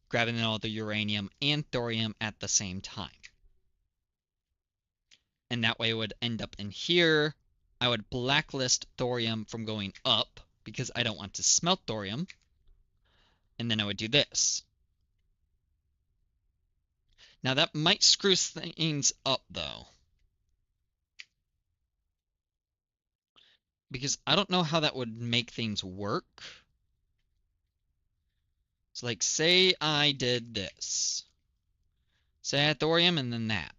grabbing all the uranium and thorium at the same time. And that way it would end up in here. I would blacklist thorium from going up because I don't want to smelt thorium. And then I would do this. Now that might screw things up though. because I don't know how that would make things work. So like say I did this. Say I had thorium and then that.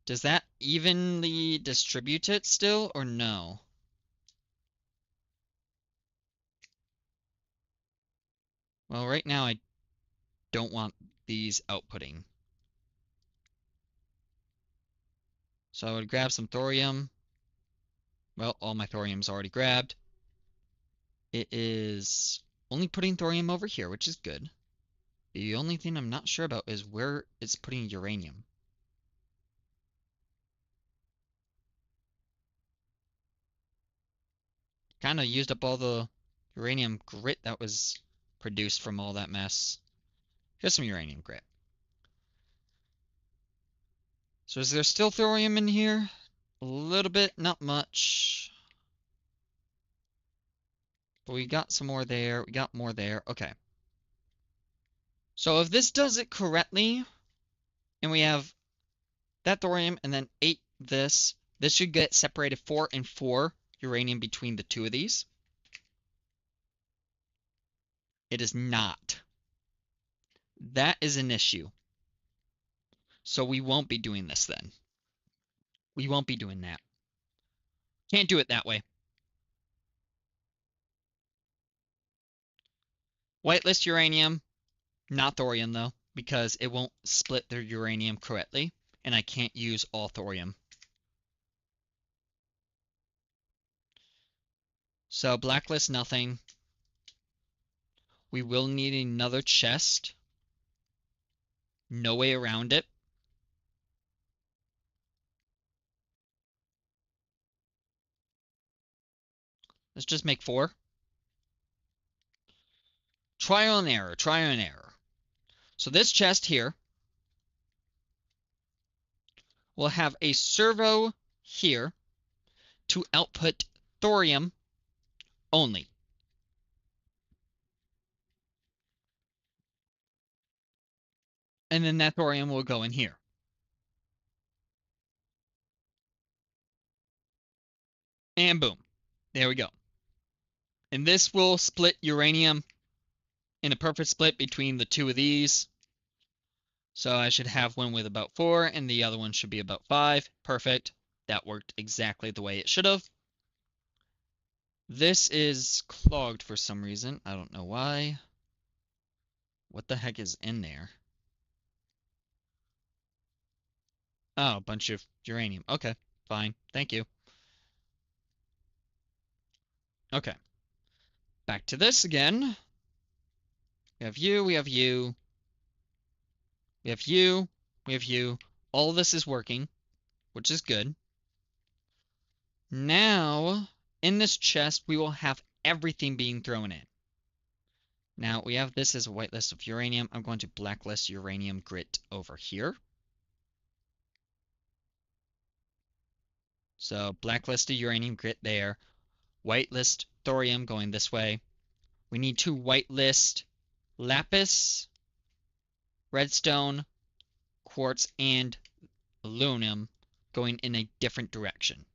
Does that evenly distribute it still or no? Well, right now I don't want these outputting. So I would grab some thorium. Well, all my thorium's already grabbed. It is only putting thorium over here, which is good. The only thing I'm not sure about is where it's putting uranium. Kind of used up all the uranium grit that was produced from all that mess. Here's some uranium grit. So is there still thorium in here? A little bit, not much. But we got some more there. We got more there. Okay. So if this does it correctly, and we have that thorium and then 8 this, this should get separated 4 and 4 uranium between the two of these. It is not. That is an issue. So we won't be doing this then. We won't be doing that. Can't do it that way. Whitelist uranium, not thorium though, because it won't split the uranium correctly, and I can't use all thorium. So blacklist nothing. We will need another chest. No way around it. Let's just make 4. Trial and error, trial and error. So this chest here will have a servo here to output thorium only. And then that thorium will go in here. And boom. There we go. And this will split uranium in a perfect split between the two of these. So I should have one with about 4 and the other one should be about 5. Perfect. That worked exactly the way it should have. This is clogged for some reason. I don't know why. What the heck is in there? Oh, a bunch of uranium. Okay, fine. Thank you. Okay. Back to this again. We have you, we have you, we have you, we have you. All this is working, which is good. Now, in this chest, we will have everything being thrown in. Now, we have this as a whitelist of uranium. I'm going to blacklist uranium grit over here. So, blacklisted uranium grit there. Whitelist thorium going this way. We need to whitelist lapis, redstone, quartz, and aluminum going in a different direction.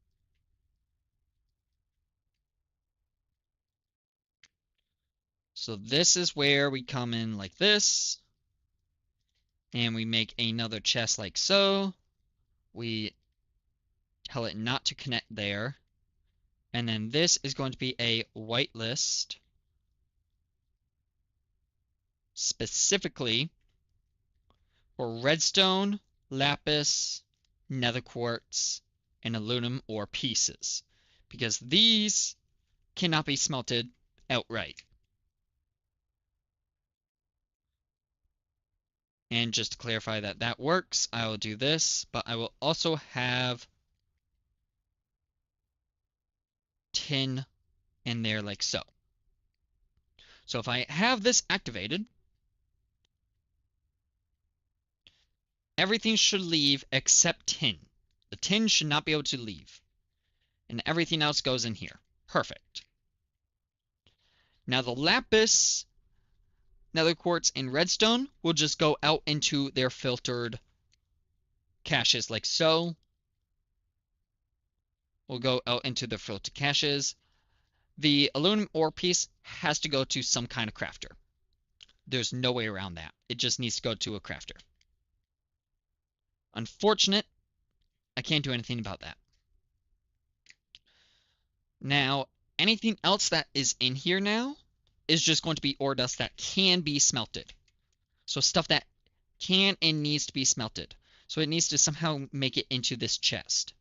So this is where we come in like this, and we make another chest like so. We tell it not to connect there. And then this is going to be a whitelist specifically for redstone, lapis, nether quartz, and aluminum ore pieces, because these cannot be smelted outright. And just to clarify that that works, I will do this, but I will also have tin in there like so. So if I have this activated, everything should leave except tin. The tin should not be able to leave. And everything else goes in here. Perfect. Now the lapis, nether quartz, and redstone will just go out into their filtered caches like so. will go out into the filter caches. The aluminum ore piece has to go to some kind of crafter. There's no way around that. It just needs to go to a crafter. Unfortunate, I can't do anything about that. Now, anything else that is in here now is just going to be ore dust that can be smelted. So stuff that can and needs to be smelted. So it needs to somehow make it into this chest.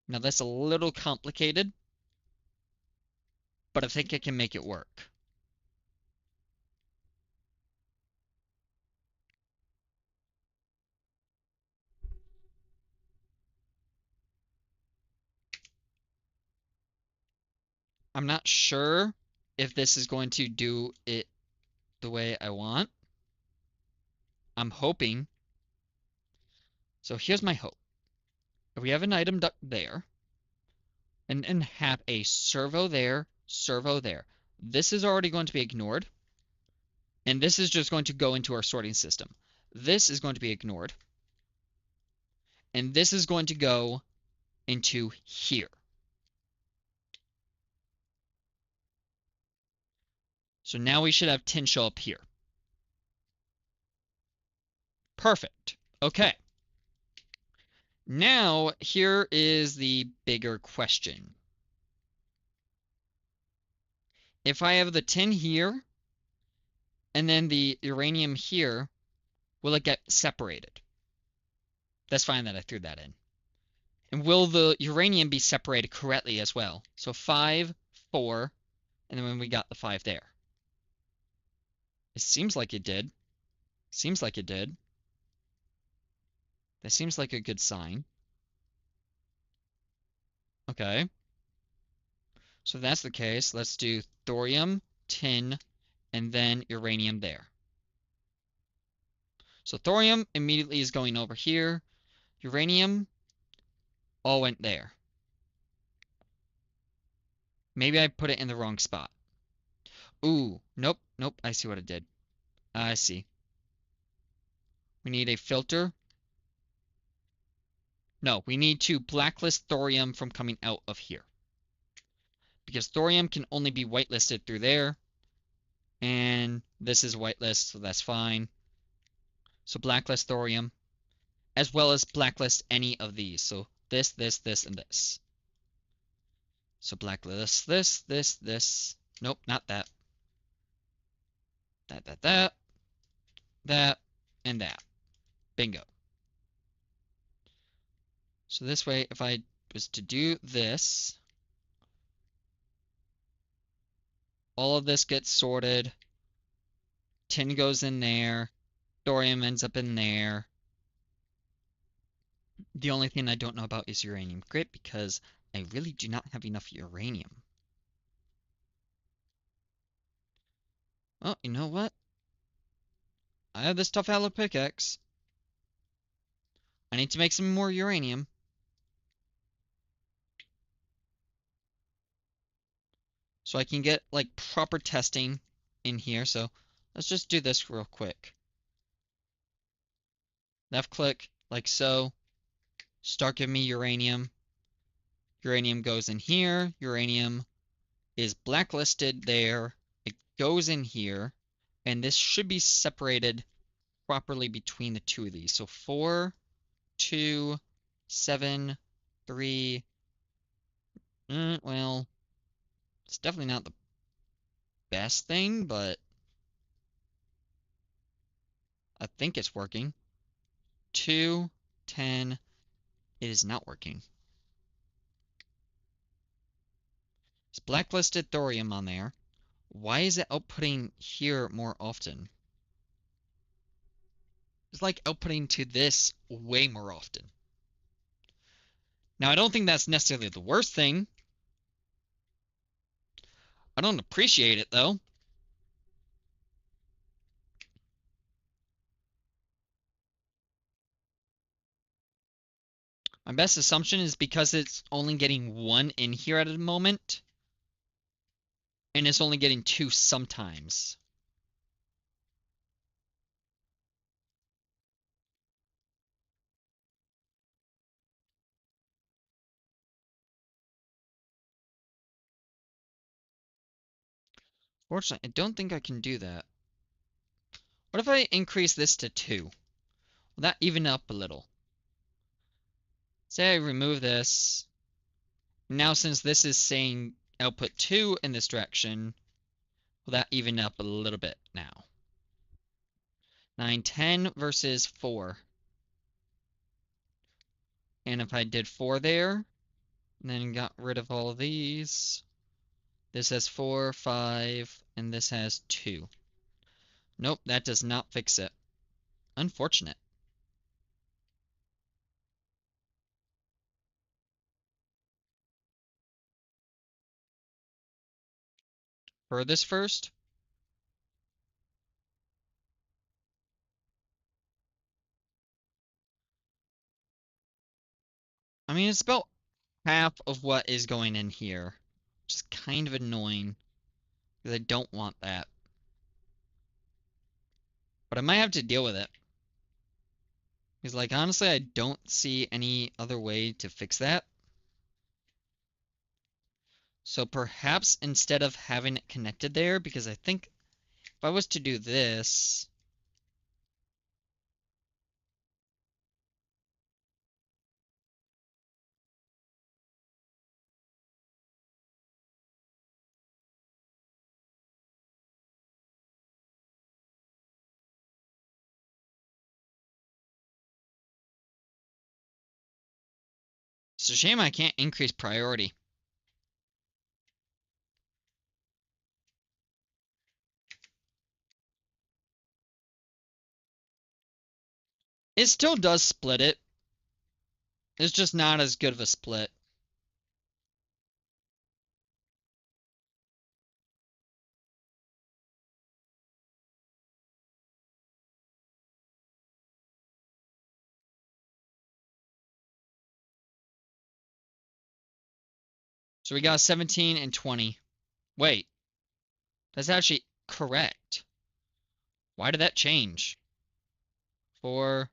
Now that's a little complicated, but I think I can make it work. I'm not sure if this is going to do it the way I want. I'm hoping. So here's my hope. If we have an item duct there, and have a servo there, this is already going to be ignored. And this is just going to go into our sorting system. This is going to be ignored. And this is going to go into here. So now we should have tin show up here. Perfect. Okay. Now, here is the bigger question. If I have the tin here, and then the uranium here, will it get separated? That's fine that I threw that in. And will the uranium be separated correctly as well? So 5, 4, and then we got the 5 there. It seems like it did. Seems like it did. That seems like a good sign. Okay. So if that's the case, let's do thorium, tin, and then uranium there. So thorium immediately is going over here. Uranium all went there. Maybe I put it in the wrong spot. Ooh, nope, I see what it did. I see. We need a filter. No, we need to blacklist thorium from coming out of here. Because thorium can only be whitelisted through there. And this is whitelist, so that's fine. So blacklist thorium, as well as blacklist any of these. So this, and this. So blacklist this. Nope, not that. That, and that. Bingo. So this way, if I was to do this, all of this gets sorted. Tin goes in there. Thorium ends up in there. The only thing I don't know about is uranium. Great, because I really do not have enough uranium. Oh, you know what? I have this tough hollow pickaxe. I need to make some more uranium. So I can get, like, proper testing in here. So let's just do this real quick. Left click, like so. Start giving me uranium. Uranium goes in here. Uranium is blacklisted there. It goes in here. And this should be separated properly between the two of these. So 4, 2, 7, 3. Well, it's definitely not the best thing, but I think it's working. 2, 10. It is not working. It's blacklisted thorium on there. Why is it outputting here more often? It's like outputting to this way more often. Now, I don't think that's necessarily the worst thing. I don't appreciate it, though. My best assumption is because it's only getting 1 in here at a moment, and it's only getting 2 sometimes. Fortunately, I don't think I can do that. What if I increase this to 2? Will that even up a little? Say I remove this. Now since this is saying output 2 in this direction, will that even up a little bit now? 9, 10 versus 4. And if I did 4 there, and then got rid of all of these, this has 4, 5, and this has 2. Nope, that does not fix it. Unfortunate. For this first, I mean, it's about half of what is going in here, which is kind of annoying, because I don't want that. But I might have to deal with it. Because, like, honestly, I don't see any other way to fix that. So perhaps instead of having it connected there, because I think if I was to do this, it's a shame I can't increase priority. It still does split it. It's just not as good of a split. So we got 17 and 20. Wait, that's actually correct. Why did that change? 4,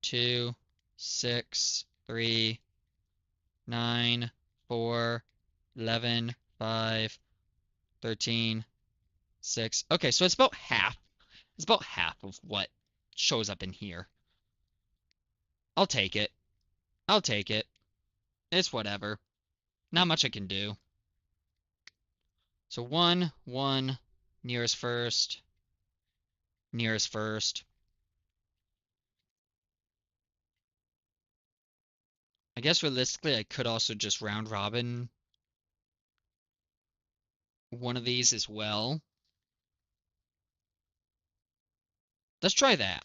2, 6, 3, 9, 4, 11, 5, 13, 6. Okay, so it's about half. It's about half of what shows up in here. I'll take it. I'll take it. It's whatever. Not much I can do. So 1, 1, nearest first, nearest first. I guess realistically I could also just round robin one of these as well. Let's try that.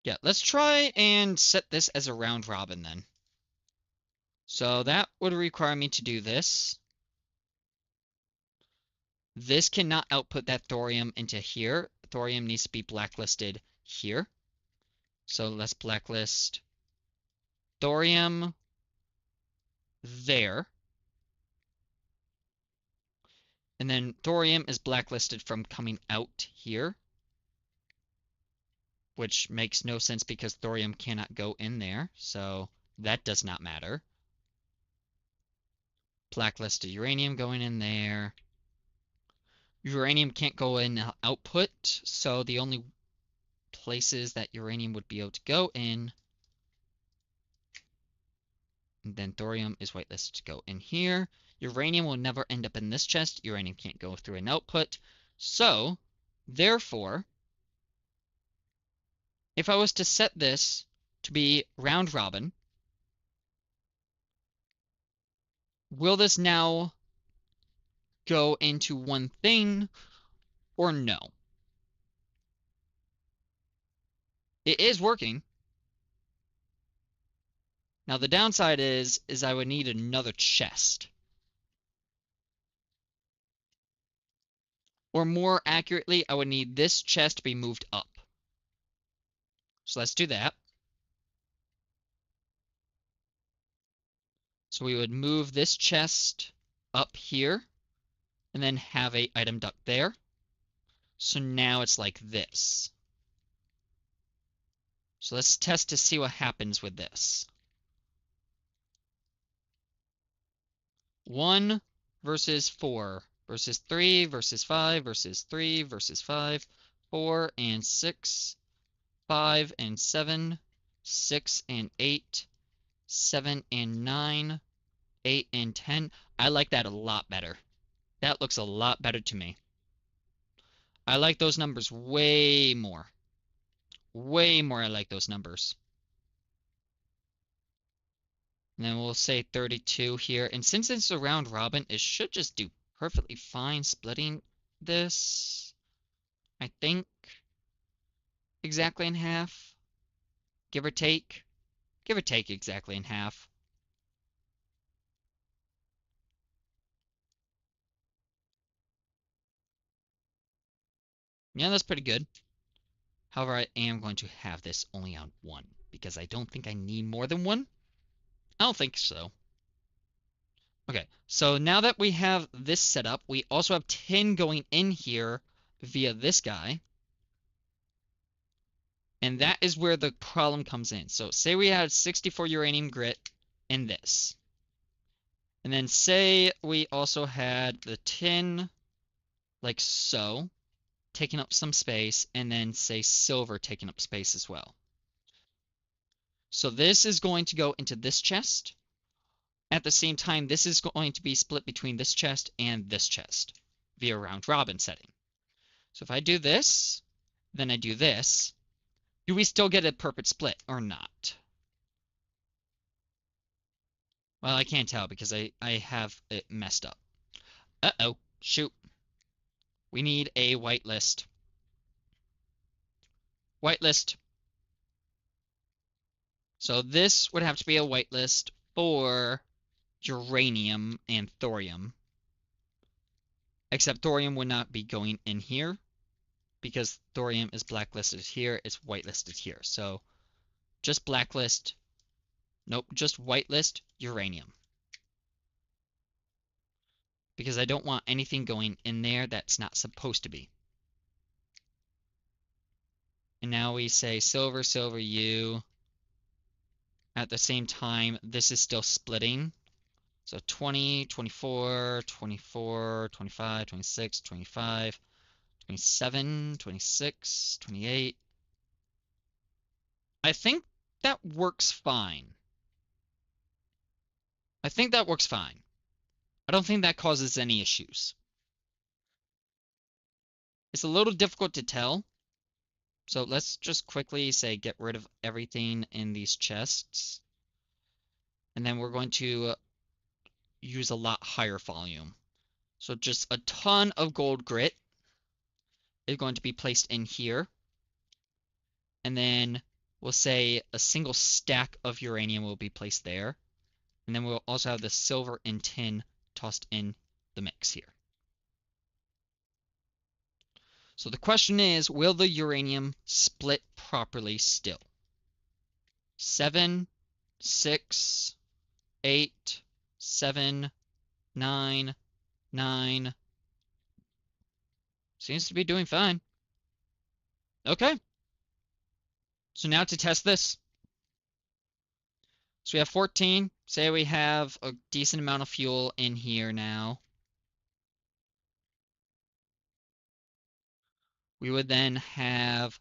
Yeah, let's try and set this as a round robin then. So that would require me to do this. This cannot output that thorium into here. Thorium needs to be blacklisted here. So let's blacklist thorium there. And then thorium is blacklisted from coming out here, which makes no sense because thorium cannot go in there. So that does not matter. Blacklisted uranium going in there. Uranium can't go in output, so the only places that uranium would be able to go in, and then thorium is whitelisted to go in here. Uranium will never end up in this chest. Uranium can't go through an output. So, therefore, if I was to set this to be round robin, will this now go into one thing or no? It is working. Now the downside is I would need another chest. Or more accurately, I would need this chest to be moved up. So let's do that. So we would move this chest up here. and then have a item duck there. So now it's like this. So let's test to see what happens with this. 1 versus 4 versus 3 versus 5 versus 3 versus 5, 4 and 6, 5 and 7, 6 and 8, 7 and 9, 8 and 10. I like that a lot better. That looks a lot better to me. I like those numbers way more. Way more I like those numbers. And then we'll say 32 here. And since it's a round robin, it should just do perfectly fine splitting this, I think, exactly in half. Give or take. Give or take exactly in half. Yeah, that's pretty good. However, I am going to have this only on 1 because I don't think I need more than 1. I don't think so. Okay, so now that we have this set up, we also have 10 going in here via this guy. And that is where the problem comes in. So say we had 64 uranium grit in this. And then say we also had the tin like so, taking up some space, and then say silver taking up space as well. So this is going to go into this chest. At the same time, this is going to be split between this chest and this chest via round robin setting. So if I do this, then I do this, do we still get a perfect split or not? Well, I can't tell because I have it messed up. Uh-oh, shoot. We need a whitelist. Whitelist. So this would have to be a whitelist for uranium and thorium. Except thorium would not be going in here because thorium is blacklisted here, it's whitelisted here. So just blacklist, nope, just whitelist uranium. Because I don't want anything going in there that's not supposed to be. And now we say silver, silver, U. At the same time, this is still splitting. So 20, 24, 24, 25, 26, 25, 27, 26, 28. I think that works fine. I think that works fine. I don't think that causes any issues. It's a little difficult to tell. So let's just quickly say get rid of everything in these chests. And then we're going to use a lot higher volume. So just a ton of gold grit is going to be placed in here. And then we'll say a single stack of uranium will be placed there. And then we'll also have the silver and tin tossed in the mix here. So the question is, will the uranium split properly still? 7, 6, 8, 7, 9, 9. Seems to be doing fine. Okay. So now to test this. So we have 14. Say we have a decent amount of fuel in here now. We would then have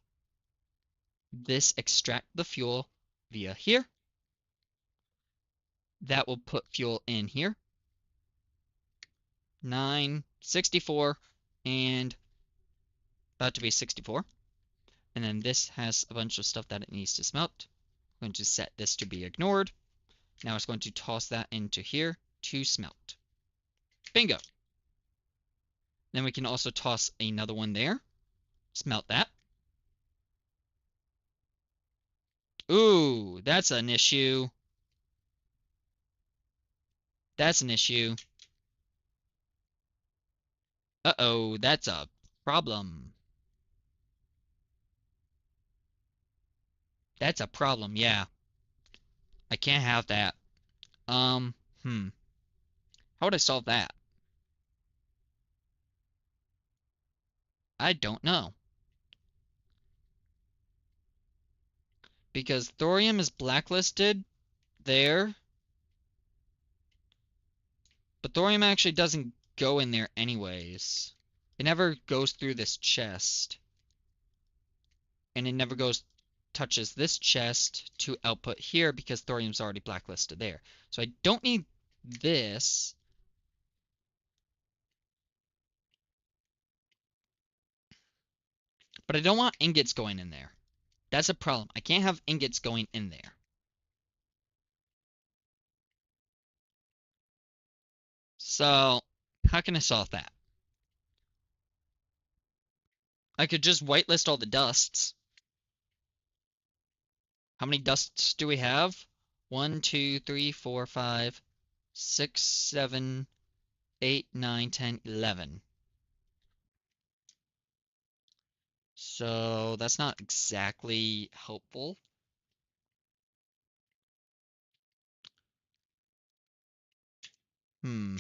this extract the fuel via here. That will put fuel in here. 9, 64, and about to be 64. And then this has a bunch of stuff that it needs to smelt. I'm going to set this to be ignored. Now it's going to toss that into here to smelt. Bingo. Then we can also toss another one there. Smelt that. Ooh, that's an issue. That's an issue. Uh-oh, that's a problem. That's a problem, yeah. I can't have that. How would I solve that? I don't know. Because thorium is blacklisted there, but thorium actually doesn't go in there anyways. It never goes through this chest. And it never touches this chest to output here because thorium's already blacklisted there. So I don't need this. But I don't want ingots going in there. That's a problem. I can't have ingots going in there. So, how can I solve that? I could just whitelist all the dusts. How many dusts do we have? 1, 2, 3, 4, 5, 6, 7, 8, 9, 10, 11. So that's not exactly helpful. Hmm.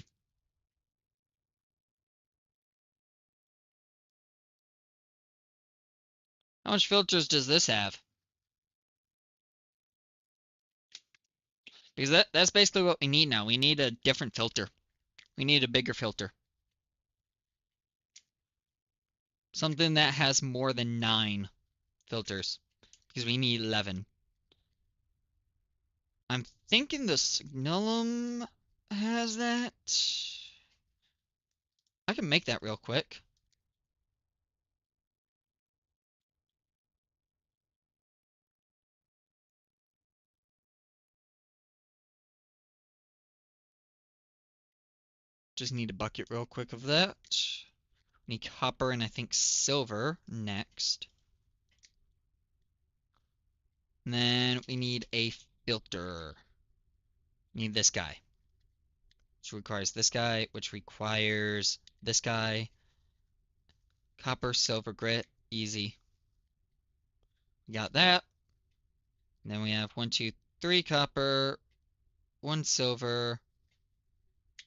How much filters does this have? Because that's basically what we need now. We need a different filter. We need a bigger filter. Something that has more than 9 filters. Because we need 11. I'm thinking the Signalum has that. I can make that real quick. Just need a bucket real quick of that. We need copper and I think silver next. And then we need a filter. We need this guy. Which requires this guy, which requires this guy. Copper, silver, grit, easy. We got that. And then we have 1, 2, 3 copper, 1 silver,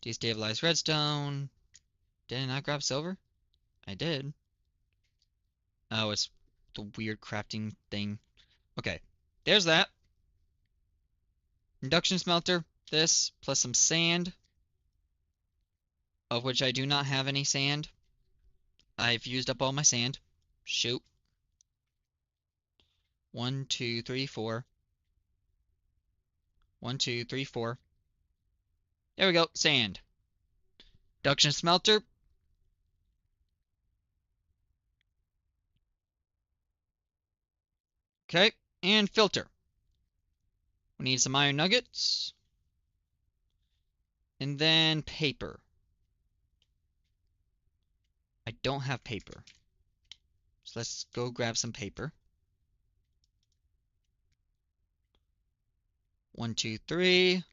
destabilized redstone. Did I not grab silver? I did. Oh, it's the weird crafting thing. Okay, there's that. Induction smelter, this, plus some sand, of which I do not have any sand. I've used up all my sand. Shoot. 1, 2, 3, 4. 1, 2, 3, 4. There we go, sand. Induction smelter. Okay, and filter. We need some iron nuggets. And then paper. I don't have paper. So let's go grab some paper. 1, 2, 3.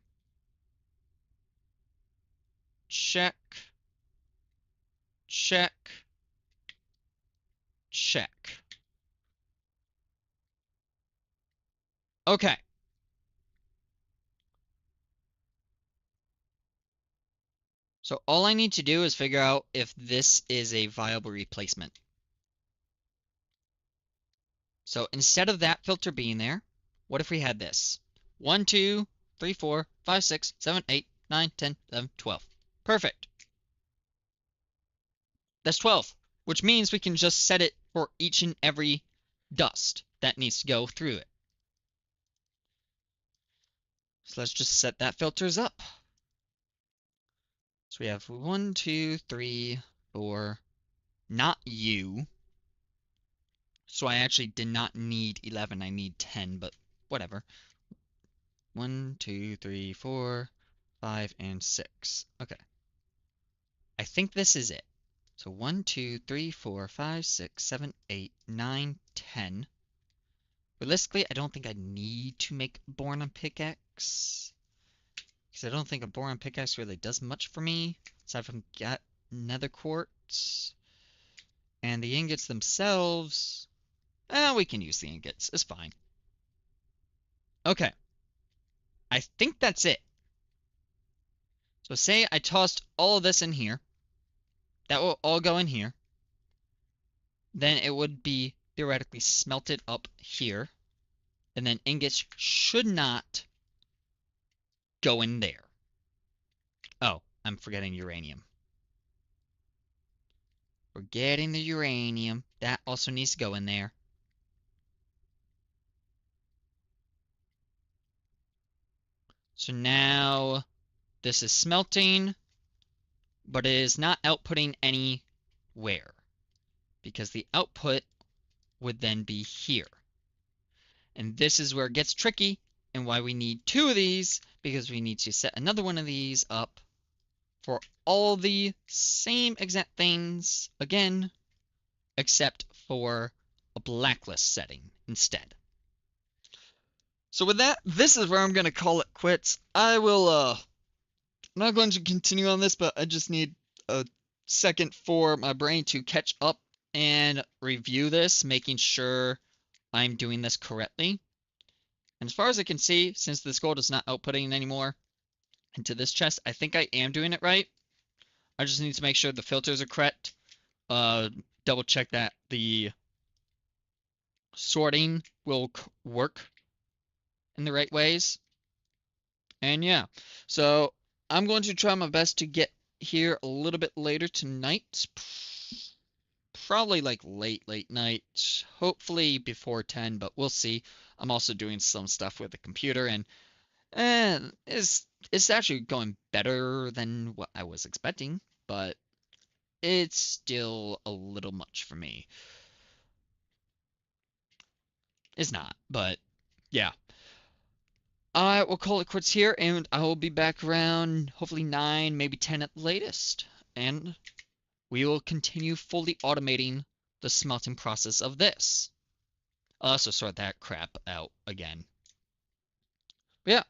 Check. Check. Check. Okay. So all I need to do is figure out if this is a viable replacement. So instead of that filter being there, what if we had this? 1, 2, 3, 4, 5, 6, 7, 8, 9, 10, 11, 12. Perfect. That's 12, which means we can just set it for each and every dust that needs to go through it. So let's just set that filters up. So we have 1, 2, 3, 4, not you. So I actually did not need 11, I need 10, but whatever. 1, 2, 3, 4, 5, and 6. Okay. I think this is it. So 1, 2, 3, 4, 5, 6, 7, 8, 9, 10. Realistically, I don't think I need to make boron pickaxe. Because I don't think a boron pickaxe really does much for me. Aside from get nether quartz. And the ingots themselves. We can use the ingots. It's fine. Okay. I think that's it. So say I tossed all of this in here. That will all go in here. then it would be theoretically smelted up here. And then ingots should not go in there. Oh, I'm forgetting uranium. Forgetting the uranium. That also needs to go in there. So now this is smelting, but it is not outputting anywhere because the output would then be here. And this is where it gets tricky and why we need two of these, because we need to set another one of these up for all the same exact things again, except for a blacklist setting instead. So with that, this is where I'm going to call it quits. I'm not going to continue on this, but I just need a second for my brain to catch up and review this, making sure I'm doing this correctly. And as far as I can see, since this gold is not outputting anymore into this chest, I think I am doing it right. I just need to make sure the filters are correct. Double check that the sorting will work in the right ways. And yeah, so I'm going to try my best to get here a little bit later tonight. Probably like late night. Hopefully before 10, but we'll see. I'm also doing some stuff with the computer, and it's actually going better than what I was expecting, but it's still a little much for me. It's not, but yeah. I will call it quits here, and I will be back around hopefully 9, maybe 10 at the latest. And we will continue fully automating the smelting process of this. I'll also sort that crap out again. But yeah,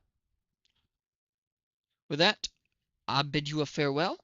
with that, I bid you a farewell,